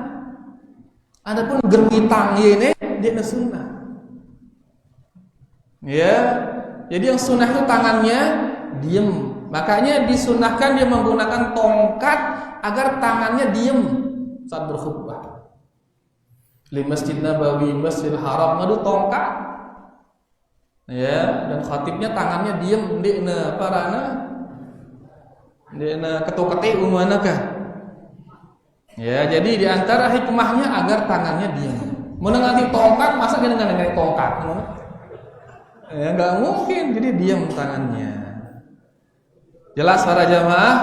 Adapun gerwitang ini dia sunnah. Ya, jadi yang sunnah itu tangannya diam. Makanya disunnahkan dia menggunakan tongkat agar tangannya diam saat berkhutbah. Di Masjid Nabawi, Masjidil Haram ngadu tongkat. Ya, dan khatibnya tangannya diam di parana di ketuk-ketik umana kah. Ya, jadi di antara hikmahnya agar tangannya diam. Menengati tongkat masa dia dengan tongkat? Ya, enggak mungkin, jadi diam tangannya. Jelas para jamaah?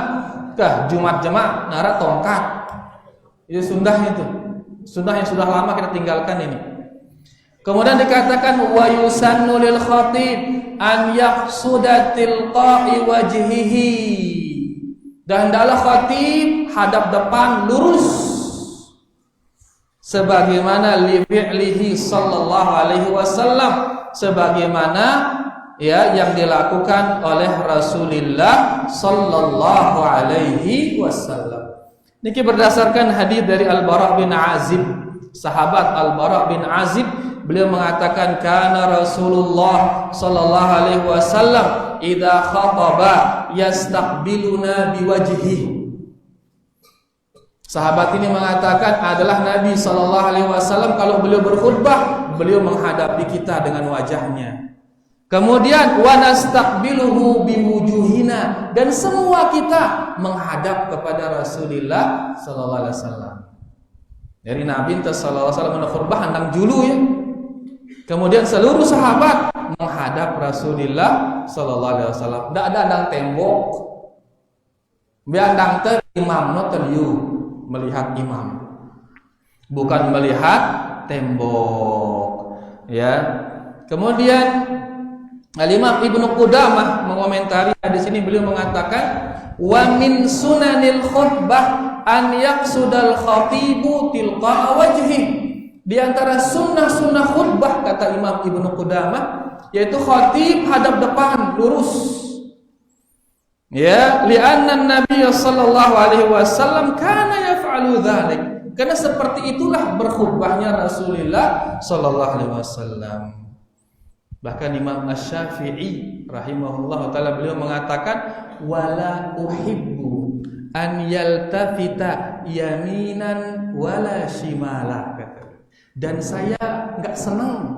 Kah Jumat jemaah nara tongkat. Itu sunnah itu. Sunnah yang sudah lama kita tinggalkan ini. Kemudian dikatakan wa yusannu lil khatib an yaqsuda tilqa'i wajhihi. Dan hendaklah khatib hadap depan lurus sebagaimana li fi'lihi sallallahu alaihi wasallam, sebagaimana ya yang dilakukan oleh Rasulullah sallallahu alaihi wasallam. Niki berdasarkan hadis dari Al-Bara' bin Azib, sahabat Al-Bara' bin Azib. Beliau mengatakan kana Rasulullah sallallahu alaihi wasallam idza khataba yastaqbiluna biwajhihi. Sahabat ini mengatakan adalah Nabi sallallahu alaihi wasallam kalau beliau berkhutbah, beliau menghadapi kita dengan wajahnya. Kemudian wa nastaqbiluhu biwujuhina, dan semua kita menghadap kepada Rasulullah sallallahu alaihi wasallam. Dari Nabi sallallahu alaihi wasallam berkhutbah handang julu ya. Kemudian seluruh sahabat menghadap Rasulullah sallallahu alaihi wasallam. Tidak ada andang tembok. Biandang teh imam noteliu melihat imam. Bukan melihat tembok. Ya. Kemudian Al-Imam Ibnu Qudamah mengomentari hadis ini, beliau mengatakan wa min sunanil khutbah an yaqsudal khatibu tilqa wajhi. Di antara sunnah-sunnah khutbah kata Imam Ibnu Qudamah yaitu khatib hadap depan lurus. Ya, li'anna Nabi sallallahu alaihi wasallam kana yaf'alu dzalik. Karena seperti itulah berkhutbahnya Rasulullah sallallahu alaihi wasallam. Bahkan Imam Asy-Syafi'i rahimahullah taala beliau mengatakan wala uhibbu an yaltafita yaminan wala shimala, dan saya enggak senang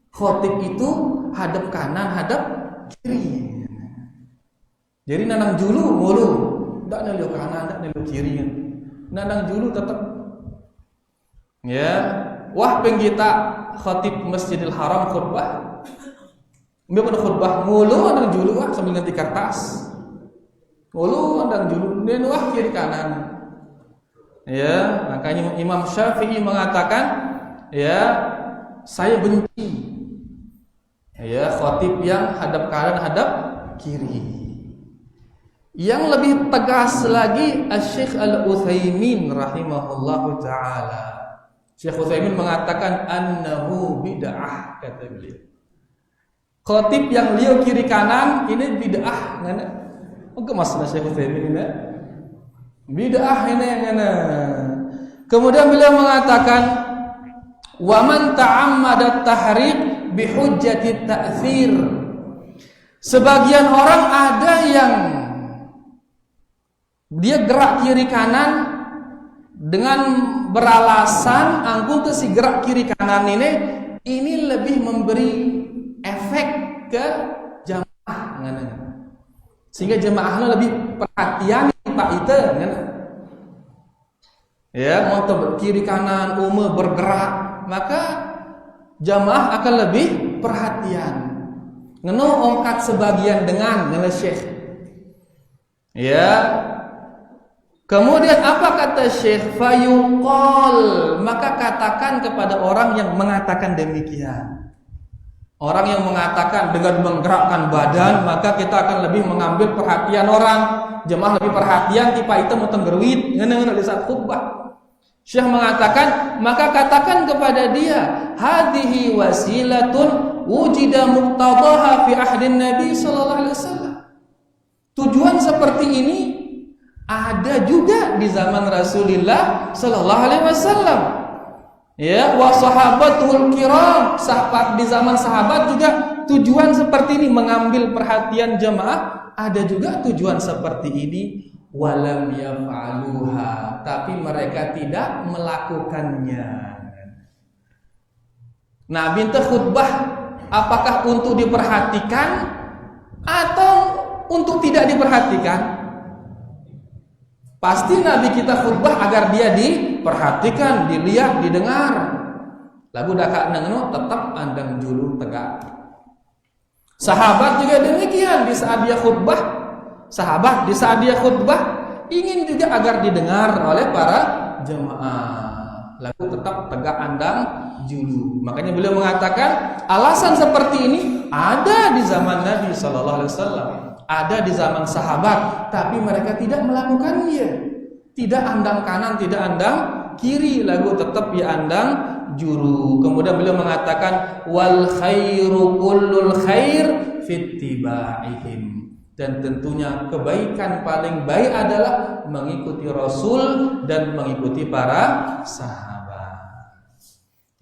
khatib itu hadap kanan hadap kiri. Jadi nanang julu mulu, ndak neliuk kanan, ndak neliuk kiri. Nanang julu tetap. Ya, wah penggita khatib Masjidil Haram khutbah. Dia pada khutbah mulu nanang julu wah sambil ganti kertas. Mulu nanang julu, dan wah kiri kanan. Ya, makanya Imam Syafi'i mengatakan, ya, saya benci ya khatib yang hadap kanan hadap kiri. Yang lebih tegas lagi Syekh Al-Utsaimin rahimahullahu taala. Syekh Utsaimin mengatakan annahu bid'ah, kata beliau. Khatib yang liu kiri kanan ini bid'ah ngana. Oke maksudnya Syekh Utsaimin ini bid'ah ini ngana. Kemudian beliau mengatakan wa man ta'ammada at-tahriq bi hujjati ta'thir. Sebagian orang ada yang dia gerak kiri kanan dengan beralasan angkul tuh si gerak kiri kanan ini lebih memberi efek ke jamaah, sehingga jamaahnya lebih perhatian Pak itu, ya mau kiri kanan umum bergerak, maka jamaah akan lebih perhatian. Ngeno ongkat sebagian dengan Syekh, ya. Kemudian apa kata Syekh? Fayuqal, maka katakan kepada orang yang mengatakan demikian. Orang yang mengatakan dengan menggerakkan badan, maka kita akan lebih mengambil perhatian orang. Jemaah lebih perhatian tipa itu mau tenggerwit ngene-ngene di saat khutbah. Syekh mengatakan, maka katakan kepada dia, hadhihi wasilatun wujida muqtadaha fi ahdin Nabi sallallahu alaihi wasallam. Tujuan seperti ini ada juga di zaman Rasulullah sallallahu alaihi wasallam. Ya, wa sahabatul kiram, sahabat di zaman sahabat juga tujuan seperti ini, mengambil perhatian jemaah, ada juga tujuan seperti ini. Walam yaf'aluha, tapi mereka tidak melakukannya. Nabi itu khutbah apakah untuk diperhatikan atau untuk tidak diperhatikan? Pasti Nabi kita khutbah agar dia diperhatikan, dilihat, didengar. Lagu dakak nengno tetap andang julu tegak. Sahabat juga demikian, di saat dia khutbah, sahabat di saat dia khutbah ingin juga agar didengar oleh para jemaah. Lagu tetap tegak andang julu. Makanya beliau mengatakan alasan seperti ini ada di zaman Nabi sallallahu alaihi wasallam. Ada di zaman sahabat, tapi mereka tidak melakukannya. Tidak andang kanan, tidak andang kiri, lagu tetap ya andang juru. Kemudian beliau mengatakan wal khairu kullul khair fittibaihim. Dan tentunya kebaikan paling baik adalah mengikuti Rasul dan mengikuti para sahabat.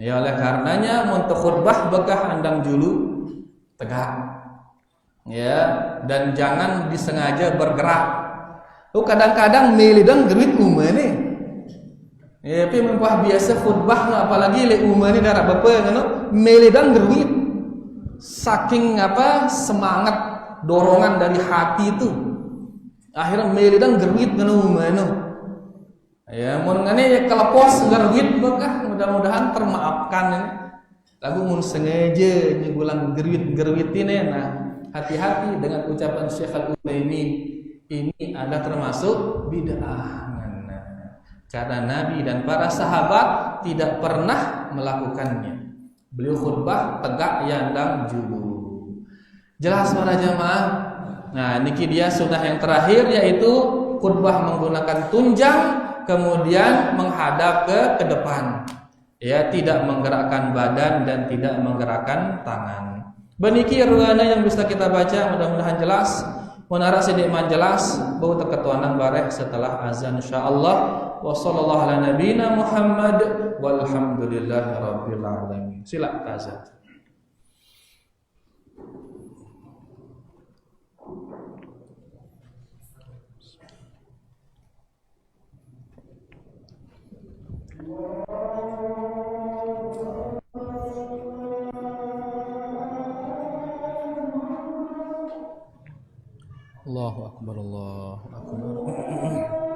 Ya oleh karenanya untuk khutbah bekah andang julu tegak. Ya, dan jangan disengaja bergerak. Kadang-kadang melidang gerit umane. Ya, tapi mempah biasa khutbah apalagi le umane darah bapa ngono, melidang gerit. Saking semangat dorongan dari hati itu. Akhirnya melidang gerit ngono umane. Ya, mun ngene ya kelepos gerit bekah, mudah-mudahan termaafkan ini. Lagu mun sengaja nyugulang gerit-gerit ini nah. Hati-hati dengan ucapan Syekh Al-Utsaimin, ini adalah termasuk bid'ah. Karena Nabi dan para sahabat tidak pernah melakukannya. Beliau khutbah tegak yandang julu. Jelas para jamaah? Nah, niki dia sunnah yang terakhir, yaitu khutbah menggunakan tunjang kemudian menghadap ke depan. Ya, tidak menggerakkan badan dan tidak menggerakkan tangan. Beniki ruana yang bisa kita baca, mudah-mudahan jelas. Menara sidiman jelas, bau terketuanan bareh setelah azan insyaallah. Wa sallallahu ala nabiyina Muhammad walhamdulillahi rabbil alamin. Sila azan. Allahu akbar, Allahu akbar.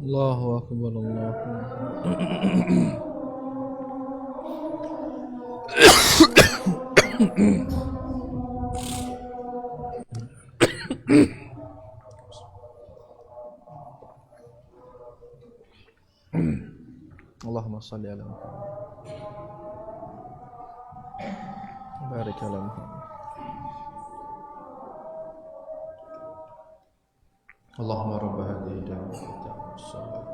Allahu akbar, Allahu akbar. Allahumma shalli ala Muhammad. Barik ala Muhammad. Allahumma rabb hadhihi da'wati was-salati.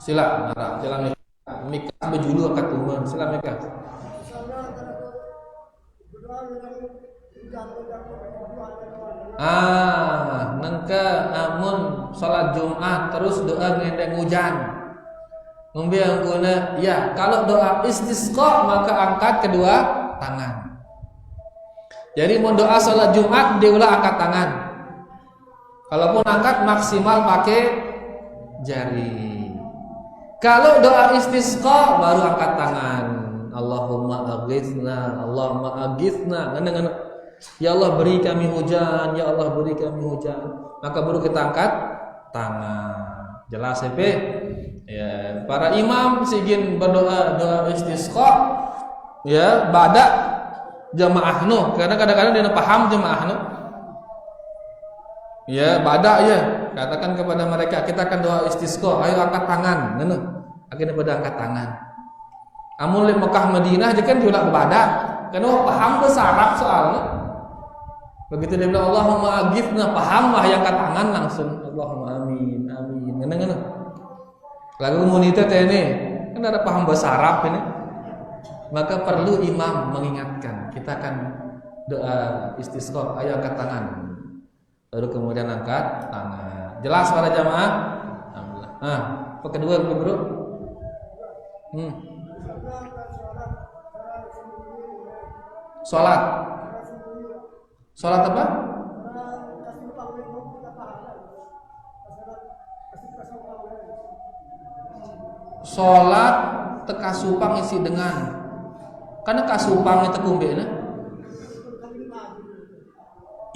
Sila, nara, sila Mika bejulu angkat tuman, sila Mika. Nengke amun salat Jumat terus doa ngendeng hujan. Ngombe angguna, ya, kalau doa istisqa maka angkat kedua tangan. Jadi mau doa salat Jumat diulah angkat tangan. Kalaupun angkat maksimal pakai jari. Kalau doa istisqa baru angkat tangan. Allahumma aghithna, Allahumma aghithna. Ya Allah beri kami hujan, ya Allah beri kami hujan. Maka baru kita angkat tangan. Jelas ya, Pe? Ya, para imam sigin berdoa doa istisqa ya, bada jamaah nu. Karena kadang-kadang dia paham jamaah nu. Ya, bada ya. Katakan kepada mereka, kita akan doa istisqa, ayo angkat tangan. Akhirnya pada angkat tangan. Amun di Mekah Madinah aja kan diulang bada. Karena paham bahasa Arab soalnya. Begitu dia bilang Allahumma aghithna, paham lah yang angkat tangan langsung. Allahumma amin, amin. Ngene. Lagu komunitas ini kan ada paham bahasa Arab ini. Maka perlu imam mengingatkan, kita akan doa istisqa, ayo angkat tangan. Baru kemudian angkat tangan. Jelas para jamaah? Apa kedua bro? Sholat. Sholat apa? Sholat teka supang isi dengan. Karena kasupang itu kumbena.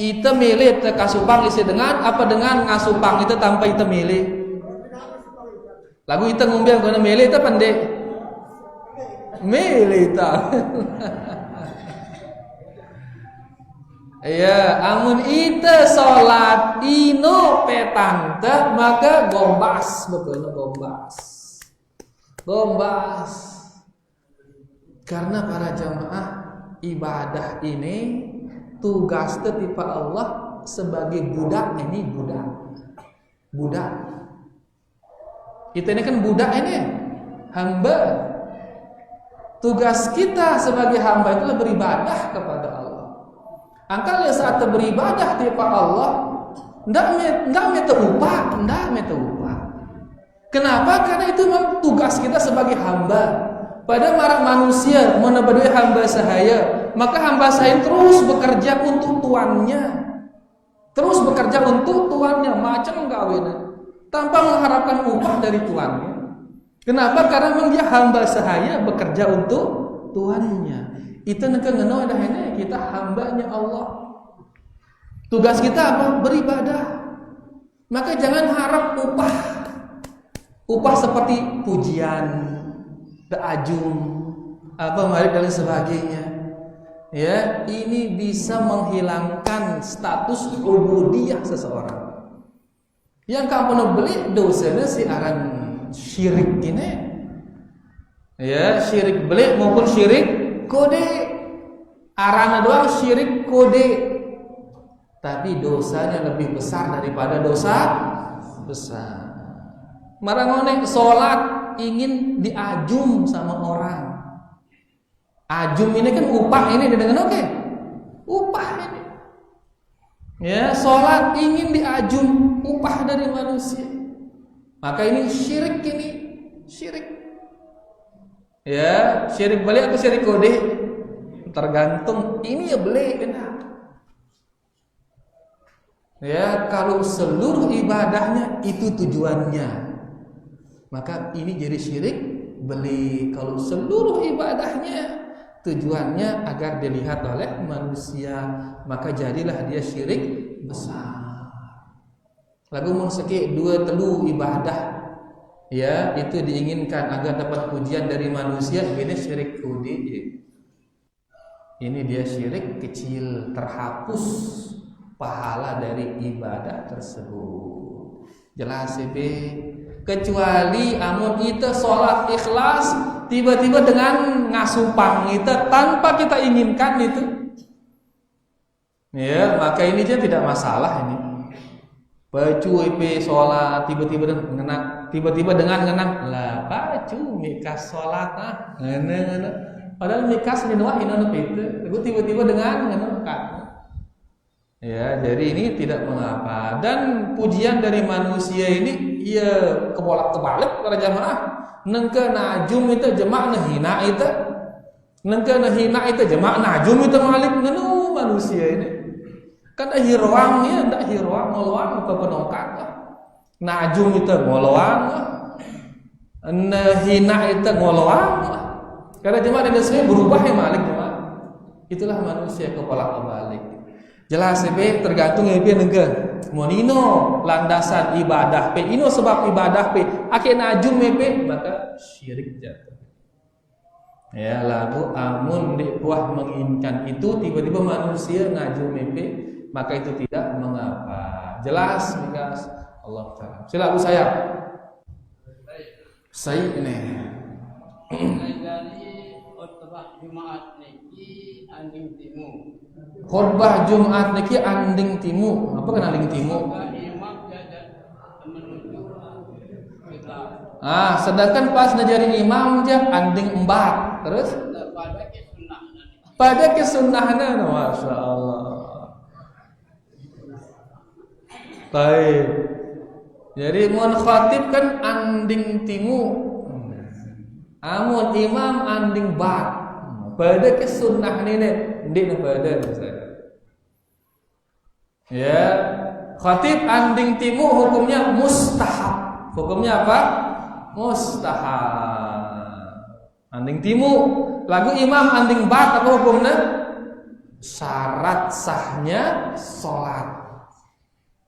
Ita milih teka supang isi dengan apa dengan ngasupang itu tanpa ita milih. Lagu ita ngombe karena milih ita pandai. Milih ita. Ya, amun ita sholat ino petanta maka gombas betul gombas. Karena para jamaah ibadah ini tugas tipe Allah sebagai budak ini budak. Kita ini kan budak ini hamba. Tugas kita sebagai hamba itu beribadah kepada Allah. Angkal saat beribadah tipe Allah ndak meta upah. Kenapa? Karena itu memang tugas kita sebagai hamba. Pada marah manusia menabadui hamba sahaya, maka hamba saya terus bekerja untuk tuannya, macam gawena, tanpa mengharapkan upah dari tuannya. Kenapa? Karena memang dia hamba sahaya bekerja untuk tuannya. Itu ngeno dah ini kita hambanya Allah. Tugas kita apa? Beribadah. Maka jangan harap upah seperti pujian, ajung, apa mari dan sebagainya. Ya, ini bisa menghilangkan status ubudiyah seseorang. Yang kamu beli dosanya si aran syirik ini. Ya, syirik beli maupun syirik kode. Arana doang syirik kode. Tapi dosanya lebih besar daripada dosa besar. Marangone sholat ingin diajum sama orang. Ajum ini kan upah ini dengan oke. Upah ini. Ya, sholat ingin diajum upah dari manusia. Maka ini syirik ini. Syirik. Ya, syirik beli atau syirik kode? Tergantung ini ya beli enak. Ya, kalau seluruh ibadahnya itu tujuannya, maka ini jadi syirik beli. Kalau seluruh ibadahnya tujuannya agar dilihat oleh manusia, maka jadilah dia syirik besar. Lagu mun seki 2-3 ibadah ya itu diinginkan agar dapat pujian dari manusia, ini syirik kudi. Ini dia syirik kecil, terhapus pahala dari ibadah tersebut. Jelas be. Kecuali amun kita sholat ikhlas tiba-tiba dengan ngasupang kita tanpa kita inginkan itu, ya maka ini dia tidak masalah ini. Bacu IP sholat tiba-tiba dengan ngenang lah bacu mikas sholat ngenang padahal mikas minua inono itu tiba-tiba dengan ngenang. Ya, jadi ini tidak mengapa. Dan pujian dari manusia ini ia kebolak-kebalik para jamaah. Nengke najum itu jemaah nahina itu. Nengke nahina itu jemaah najum itu malik ngenu manusia ini. Kan hirwangnya ndak hirwang ngoloang ke penongkat. Najum itu ngoloang. Nahina itu ngoloang. Karena jemaah Indonesia berubah ya malik jemaah. Itulah manusia kebolak-kebalik. Jelas be tergantung be nengke monino landasan ibadah pe ino sebab ibadah pe ake najum be maka syirik jatuh. Ya lagu amun dikuah menginginkan itu tiba-tiba manusia najum be maka itu tidak mengapa. Jelas mikas Allah taala. Silakan saya ini dari khutbah Jumat niki anding timu. Khutbah Jumat niki anding timu. Apa kan anding timu? Sedangkan pas ngajari imam aja anding embat. Terus pada kesunnahna, masya Allah. Baik. Jadi mun khatib kan anding timu, amun imam anding bat. Pada ke sunnah ni ndik pada saya. Ya, khatib anding timu hukumnya mustahab. Hukumnya apa? Mustahab. Anding timu. Lagu imam anding bat apa hukumnya? Syarat sahnya salat.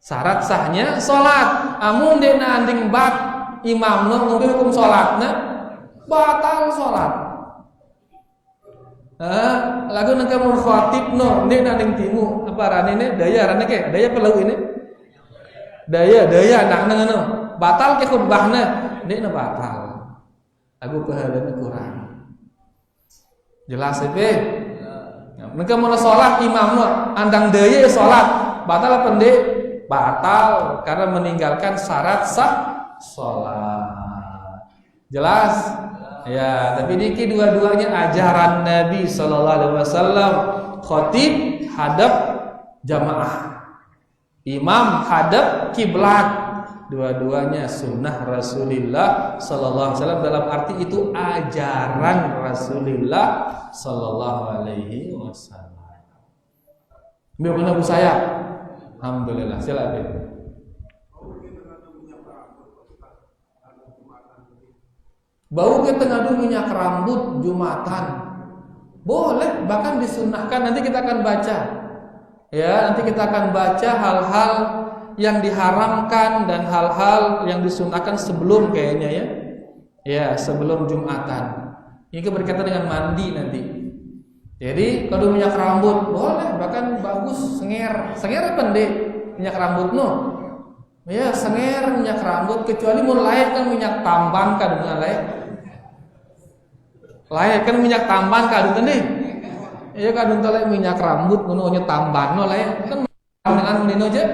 Syarat sahnya salat. Amun dena anding bat imamna mungkin hukum salatna batal salat. Lagu nang kamu khatib no dena anding timu apa rane ne daya rane ke daya pelau ini daya nak nang batal ke khutbahna dena batal. Lagu pahalana kurang. Jelas be? Nang kamu salat imamna andang daya salat batal apa ndek? Batal karena meninggalkan syarat sah salat. Jelas? Ya, tapi niki dua-duanya ajaran Nabi sallallahu alaihi wasallam. Khatib hadap jamaah. Imam hadap kiblat. Dua-duanya sunnah Rasulullah sallallahu alaihi wasallam, dalam arti itu ajaran Rasulullah sallallahu alaihi wasallam. Biar benar Bu saya. Alhamdulillah, silakan. Bau kita ngadu minyak rambut Jumatan. Boleh, bahkan disunnahkan. Nanti kita akan baca. Ya, nanti kita akan baca hal-hal yang diharamkan dan hal-hal yang disunnahkan sebelum kayaknya ya. Ya, sebelum Jumatan. Ini berkaitan dengan mandi nanti. Jadi kalau minyak rambut boleh, bahkan bagus senger. Senger apa ndek? Minyak rambut no. Ya, senger minyak rambut kecuali mun layak kan minyak tamban kan dengan layak. Layak kan minyak tamban kadun teh. Iya kadun teh minyak rambut ngono nya tamban no layak kan dengan dino aja.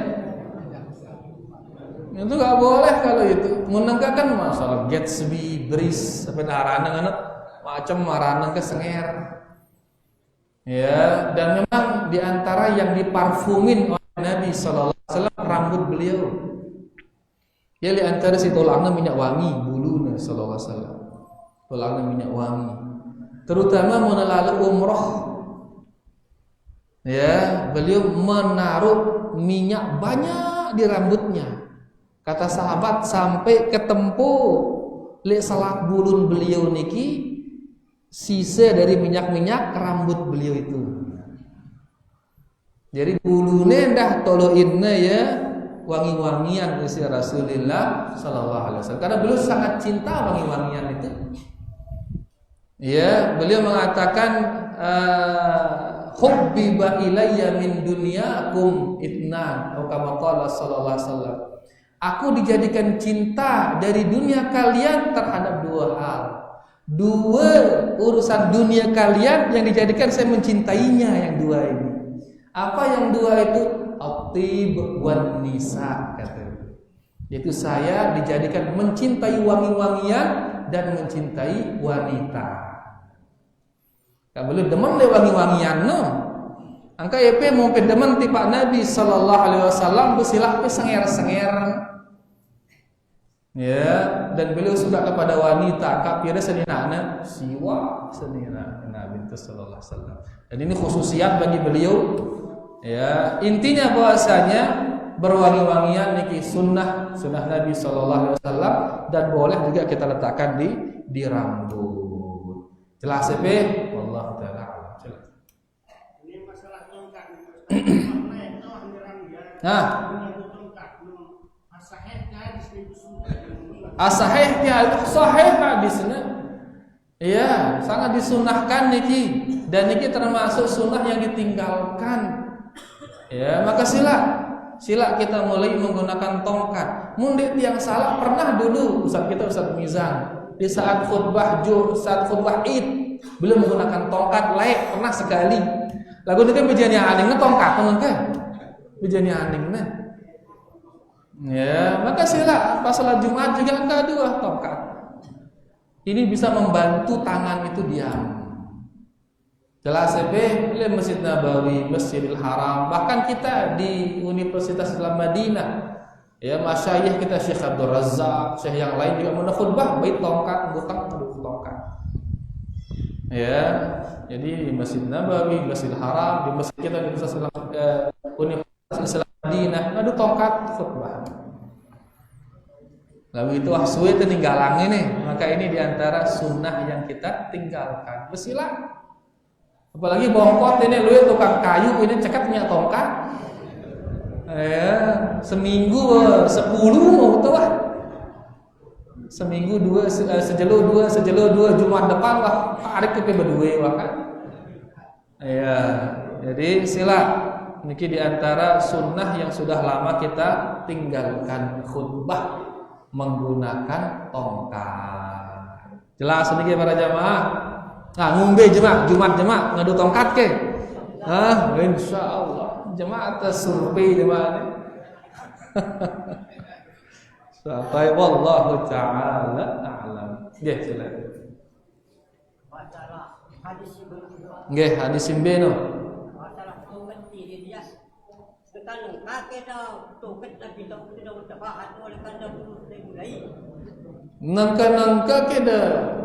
Itu enggak boleh kalau itu. Mun kan masalah Gatsby, Breeze, apa narana ngono macam marana ke senger. Ya, dan memang diantara yang diparfumin oleh Nabi sallallahu alaihi wasallam rambut beliau. Ya, diantara si tolakna minyak wangi buluna sallallahu alaihi wasallam. Tolakna minyak wangi. Terutama menelalu umroh. Ya, beliau menaruh minyak banyak di rambutnya. Kata sahabat sampai ketempo le salak bulun beliau niki sisa dari minyak-minyak rambut beliau itu. Jadi bulune dah toloinna ya wangi-wangian usia Rasulullah sallallahu alaihi wasallam. Karena beliau sangat cinta wangi-wangian itu. Ya, beliau mengatakan hubbiba ilayya min dunyakum itnan atau kama qala sallallahu alaihi wasallam. Aku dijadikan cinta dari dunia kalian terhadap dua hal. Dua urusan dunia kalian yang dijadikan saya mencintainya yang dua ini. Apa yang dua itu? At-tib wan nisa kata. Yaitu saya dijadikan mencintai wangi-wangian dan mencintai wanita. Kalau demen le wangi-wangian no. Angka EP mau demen tipe Nabi sallallahu alaihi wasallam bersilah pe senger-senger. Ya, dan beliau suka kepada wanita, kafirnya senina siwa senina Nabi sallallahu alaihi wasallam. Dan ini khususiat bagi beliau. Ya, intinya bahwasanya berwangi-wangian niki sunnah Nabi sallallahu alaihi wasallam dan boleh juga kita letakkan di rambut. Jelas ya, wallahu taala alam. Jelas. Ini masalah tongkat. Nah, as-sahih hadisnya. Iya, sangat disunahkan niki dan niki termasuk sunnah yang ditinggalkan. Ya, maka sila kita mulai menggunakan tongkat. Mundit yang salah pernah dulu Ustaz Mizan di saat khutbah Id beliau menggunakan tongkat laik pernah sekali. Lagu ini kan bejanya aningnya tongkat kan? Bejanya aningnya. Ya, maka sila pas salat Jumat juga enggak dua tongkat. Ini bisa membantu tangan itu diam. Jelas di Masjid Nabawi, Masjidil Haram, bahkan kita di Universitas Islam Madinah Ya, masyayikh kita Syekh Abdul Razak, Syekh yang lain juga mun khutbah baik tongkat, ngutang tongkat. Ya, jadi di Masjid Nabawi, Masjid Haram, di masjid kita di Universitas Islam Madinah, ngadu tongkat khutbah. Lalu itu suwe tinggalang ini, maka ini diantara sunnah yang kita tinggalkan. Bersilah. Apalagi bongkot ini lu tukang kayu ini cekatnya tongkat. Ya, seminggu 10 betul lah. Seminggu 2 sejelo 2 Jumat depan lah tarik ke berdua wah kan. Ya, jadi sila niki diantara sunnah yang sudah lama kita tinggalkan khutbah menggunakan tongkat. Jelas niki para jamaah. Nah, ngombe Jumat ngadu tongkat ke? Insyaallah. Jemaah survei jemaah. Sampai wallahu taala a'lam. Nggih, silakan. Masalah hadis Nggih, hadis simbeno. masalah tongkat ini dia. Sekarang kakek dah tongkat tapi tak tahu oleh karena belum mulai. Nangka keda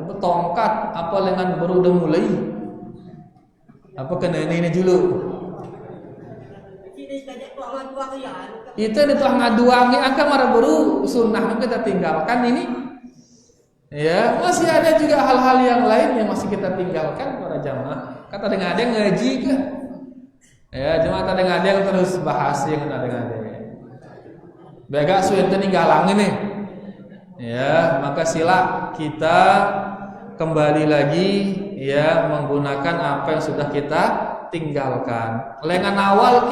betongkat apa lengan baru dah mulai. Apa kena ini dulu? Itu di tuang ngaduangi angka marah baru sunnah kita tinggalkan ini. Ya, masih ada juga hal-hal yang lain yang masih kita tinggalkan para jamaah. Kata dengan ada yang ngaji ke? Ya, cuma kata dengan ada yang terus bahas yang kata dengan ada. Bega suwe tinggalang ini. Ya, maka sila kita kembali lagi ya menggunakan apa yang sudah kita tinggalkan. Lengan awal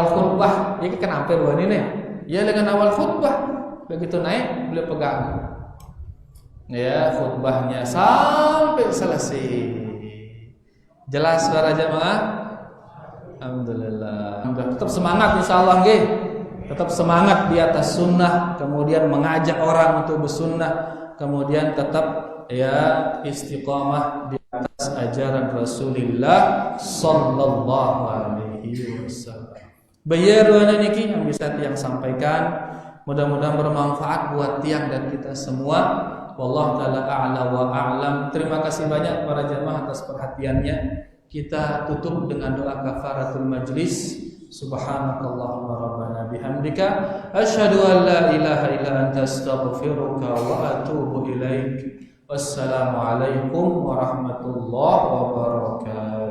khutbah. Ini kenapa buat ini? Ya lengan awal khutbah. Begitu naik beliau pegang. Ya khutbahnya sampai selesai. Jelas para jemaah? Alhamdulillah. Tetap semangat insyaallah nggih. Tetap semangat di atas sunnah, kemudian mengajak orang untuk bersunnah, kemudian tetap ya istiqamah di atas ajaran Rasulullah sallallahu alaihi wasallam. Bayaruana niki yang bisa tiang sampaikan, mudah-mudahan bermanfaat buat tiang dan kita semua. Wallahu taala a'la wa a'lam. Terima kasih banyak para jemaah atas perhatiannya. Kita tutup dengan doa kafaratul majlis. Subhanakallahumma rabbana bihamdika asyhadu an la ilaha illa anta astaghfiruka wa atubu ilaik. Wassalamu alaikum warahmatullahi wabarakatuh.